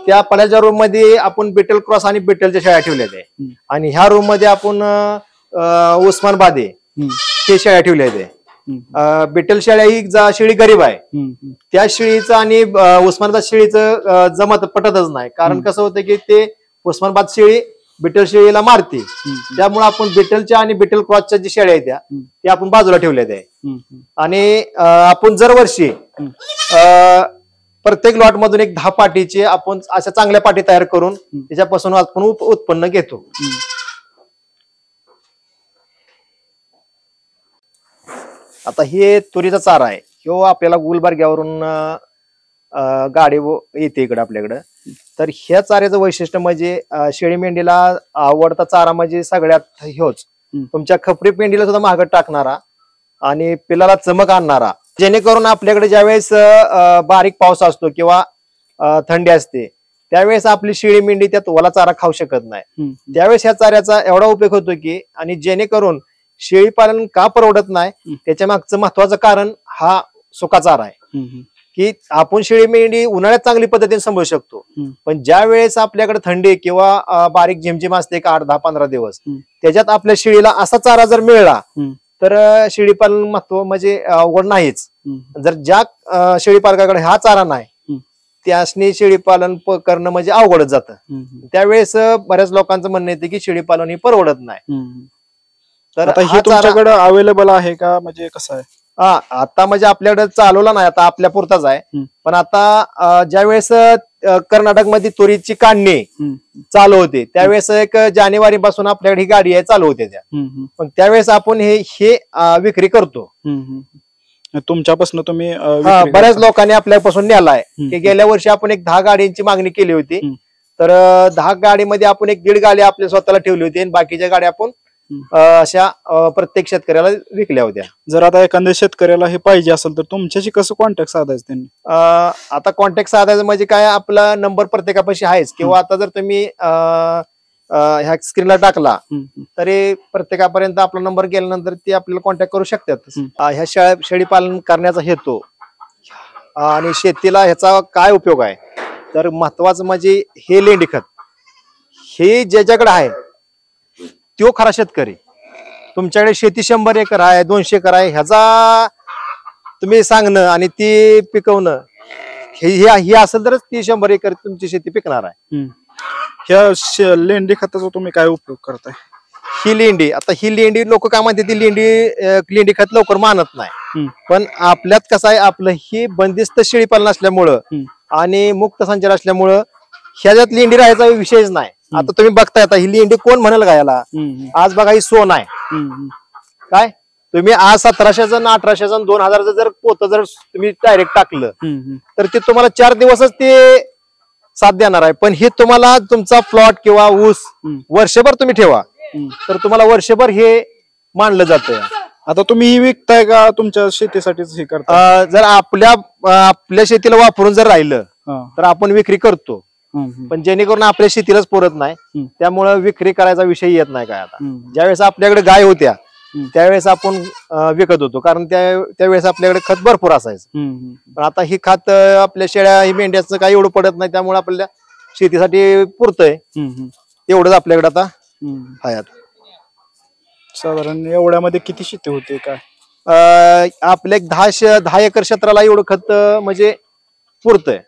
त्या पल्याच्या रूम मध्ये आपण बिटल क्रॉस आणि बिटलच्या शेळ्या ठेवलेल्या आहे आणि ह्या रूम मध्ये आपण उस्मानाबादी हे शेळ्या ठेवल्या आहेत. बिटल शेळ्या ही शेळी गरीब आहे त्या शेळीचं आणि उस्मानाबाद शेळीचं पटतच नाही. कारण कसं होतं की ते उस्मानाबाद शेळी बिटल शेळीला मारते त्यामुळे आपण बिटलच्या आणि बिटल क्रॉसच्या जी शेळ्या आहेत त्या आपण बाजूला ठेवल्या आहे. आणि आपण दरवर्षी प्रत्येक लॉट मधून एक 10 पाटीचे आपण अशा चांगल्या पाटी तयार करून त्याच्यापासून आपण उत्पन्न घेतो. आता हे तुरीचा चारा आहे ह्यो आपल्याला गुलबर्ग्यावरून गाडी येते इकडे आपल्याकडं तर ह्या चाऱ्याचं वैशिष्ट्य म्हणजे शेळी मेंढीला आवडता चारा म्हणजे सगळ्यात ह्योच तुमच्या खपरी पेंडीला सुद्धा महागत टाकणारा आणि पिलाला चमक आणणारा, जेणेकरून आपल्याकडे ज्यावेळेस बारीक पाऊस असतो किंवा थंडी असते त्यावेळेस आपली शेळी मेंढी त्यात ओला चारा खाऊ शकत नाही. त्यावेळेस ह्या चाऱ्याचा एवढा उपयोग होतो की, आणि जेणेकरून शेळी पालन का परवडत नाही त्याच्या मागचं महत्वाचं कारण हा सुका चारा आहे की आपण शेळी मेंढी उन्हाळ्यात चांगली पद्धतीने सांभाळू शकतो, पण ज्या वेळेस आपल्याकडे थंडी किंवा बारीक झिमझिम असते का 8, 10, 15 दिवस त्याच्यात आपल्या शेळीला असा चारा जर मिळाला तर शेळी पालन महत्व म्हणजे अवघड नाहीच. जर ज्या शेळी पालकाकडे हा चारा नाही त्यासनी शेळी पालन करणं म्हणजे अवघडच जातं. त्यावेळेस बऱ्याच लोकांचं म्हणणं येते की शेळी पालन ही परवडत नाही. तर हे तुमच्याकडे अवेलेबल आहे का, म्हणजे कसं आहे? आता म्हणजे आपल्याकडे चालवला नाही, आता आपल्या पुरताच आहे. पण आता ज्यावेळेस कर्नाटकमध्ये तुरीची काढणी चालू होते त्यावेळेस एक जानेवारी पासून आपल्याकडे ही गाडी आहे चालू होते त्या, पण त्यावेळेस आपण हे विक्री करतो. तुमच्यापासून तुम्ही बऱ्याच लोकांनी आपल्यापासून नेलाय की गेल्या वर्षी आपण एक 10 गाड्यांची मागणी केली होती, तर 10 गाडीमध्ये आपण 1.5 गाडी आपल्या स्वतःला ठेवली होती आणि बाकीच्या गाड्या आपण अशा प्रत्येक शेतकऱ्याला विकल्या होत्या. जर आता एखाद्या शेतकऱ्याला हे पाहिजे असेल तर तुमच्याशी कसं कॉन्टॅक्ट साधायचं त्यांनी? आता कॉन्टॅक्ट साधायचं म्हणजे काय, आपला नंबर प्रत्येकापाशी आहेच, किंवा आता जर तुम्ही ह्या स्क्रीनला टाकला तरी प्रत्येकापर्यंत आपला नंबर गेल्यानंतर ते आपल्याला कॉन्टॅक्ट करू शकतात. ह्या शेळी पालन करण्याचा हेतू आणि शेतीला ह्याचा काय उपयोग आहे, तर महत्वाचं म्हणजे हे लेंडी खत हे ज्याच्याकडे आहे तो खरा शेतकरी. तुमच्याकडे शेती 100 एकर आहे, 200 एकर आहे, ह्याचा तुम्ही सांगणं आणि ती पिकवणं हे असेल तरच ती 100 एकर तुमची शेती पिकणार आहे. ह्या लेंडी खताचा तुम्ही काय उपयोग करताय? ही लेंडी लोक काय म्हणते, ती लेंडी खत लवकर मानत नाही, पण आपल्यात कसं आहे, आपलं ही बंदिस्त शेळी पालन असल्यामुळं आणि मुक्त संचार असल्यामुळं ह्याच्यात लेंडी राहायचा विषयच नाही. आता तुम्ही बघताय, आता ही लेंडी कोण म्हणेल का याला? आज बघा ही सोन आहे काय, तुम्ही आज 1700 जण 1800 जण 2000 जर पोत जर तुम्ही डायरेक्ट टाकलं तर ते तुम्हाला 4 दिवसच ते साथ देणार आहे. पण हे तुम्हाला तुमचा प्लॉट किंवा ऊस वर्षभर तुम्ही ठेवा तर तुम्हाला वर्षभर हे मानलं जातं. आता तुम्ही ही विकताय का तुमच्या शेतीसाठीच हे करता? जर आपल्या शेतीला वापरून जर राहिलं तर आपण विक्री करतो, पण जेणेकरून आपल्या शेतीलाच पुरत नाही त्यामुळे विक्री करायचा विषय येत नाही काय. आता ज्यावेळेस आपल्याकडे गाय होत्या त्यावेळेस आपण विकत होतो, कारण त्यावेळेस आपल्याकडे खत भरपूर असायचं, पण आता ही खत आपल्या शेळ्या ही मेंढ्याचं काही एवढं पडत नाही त्यामुळे आपल्या शेतीसाठी पुरतंय. एवढंच आपल्याकडे आता आहे. साधारण एवढ्यामध्ये किती शेती होते काय? आपल्या 10 एकर क्षेत्राला एवढं खत म्हणजे पुरतंय.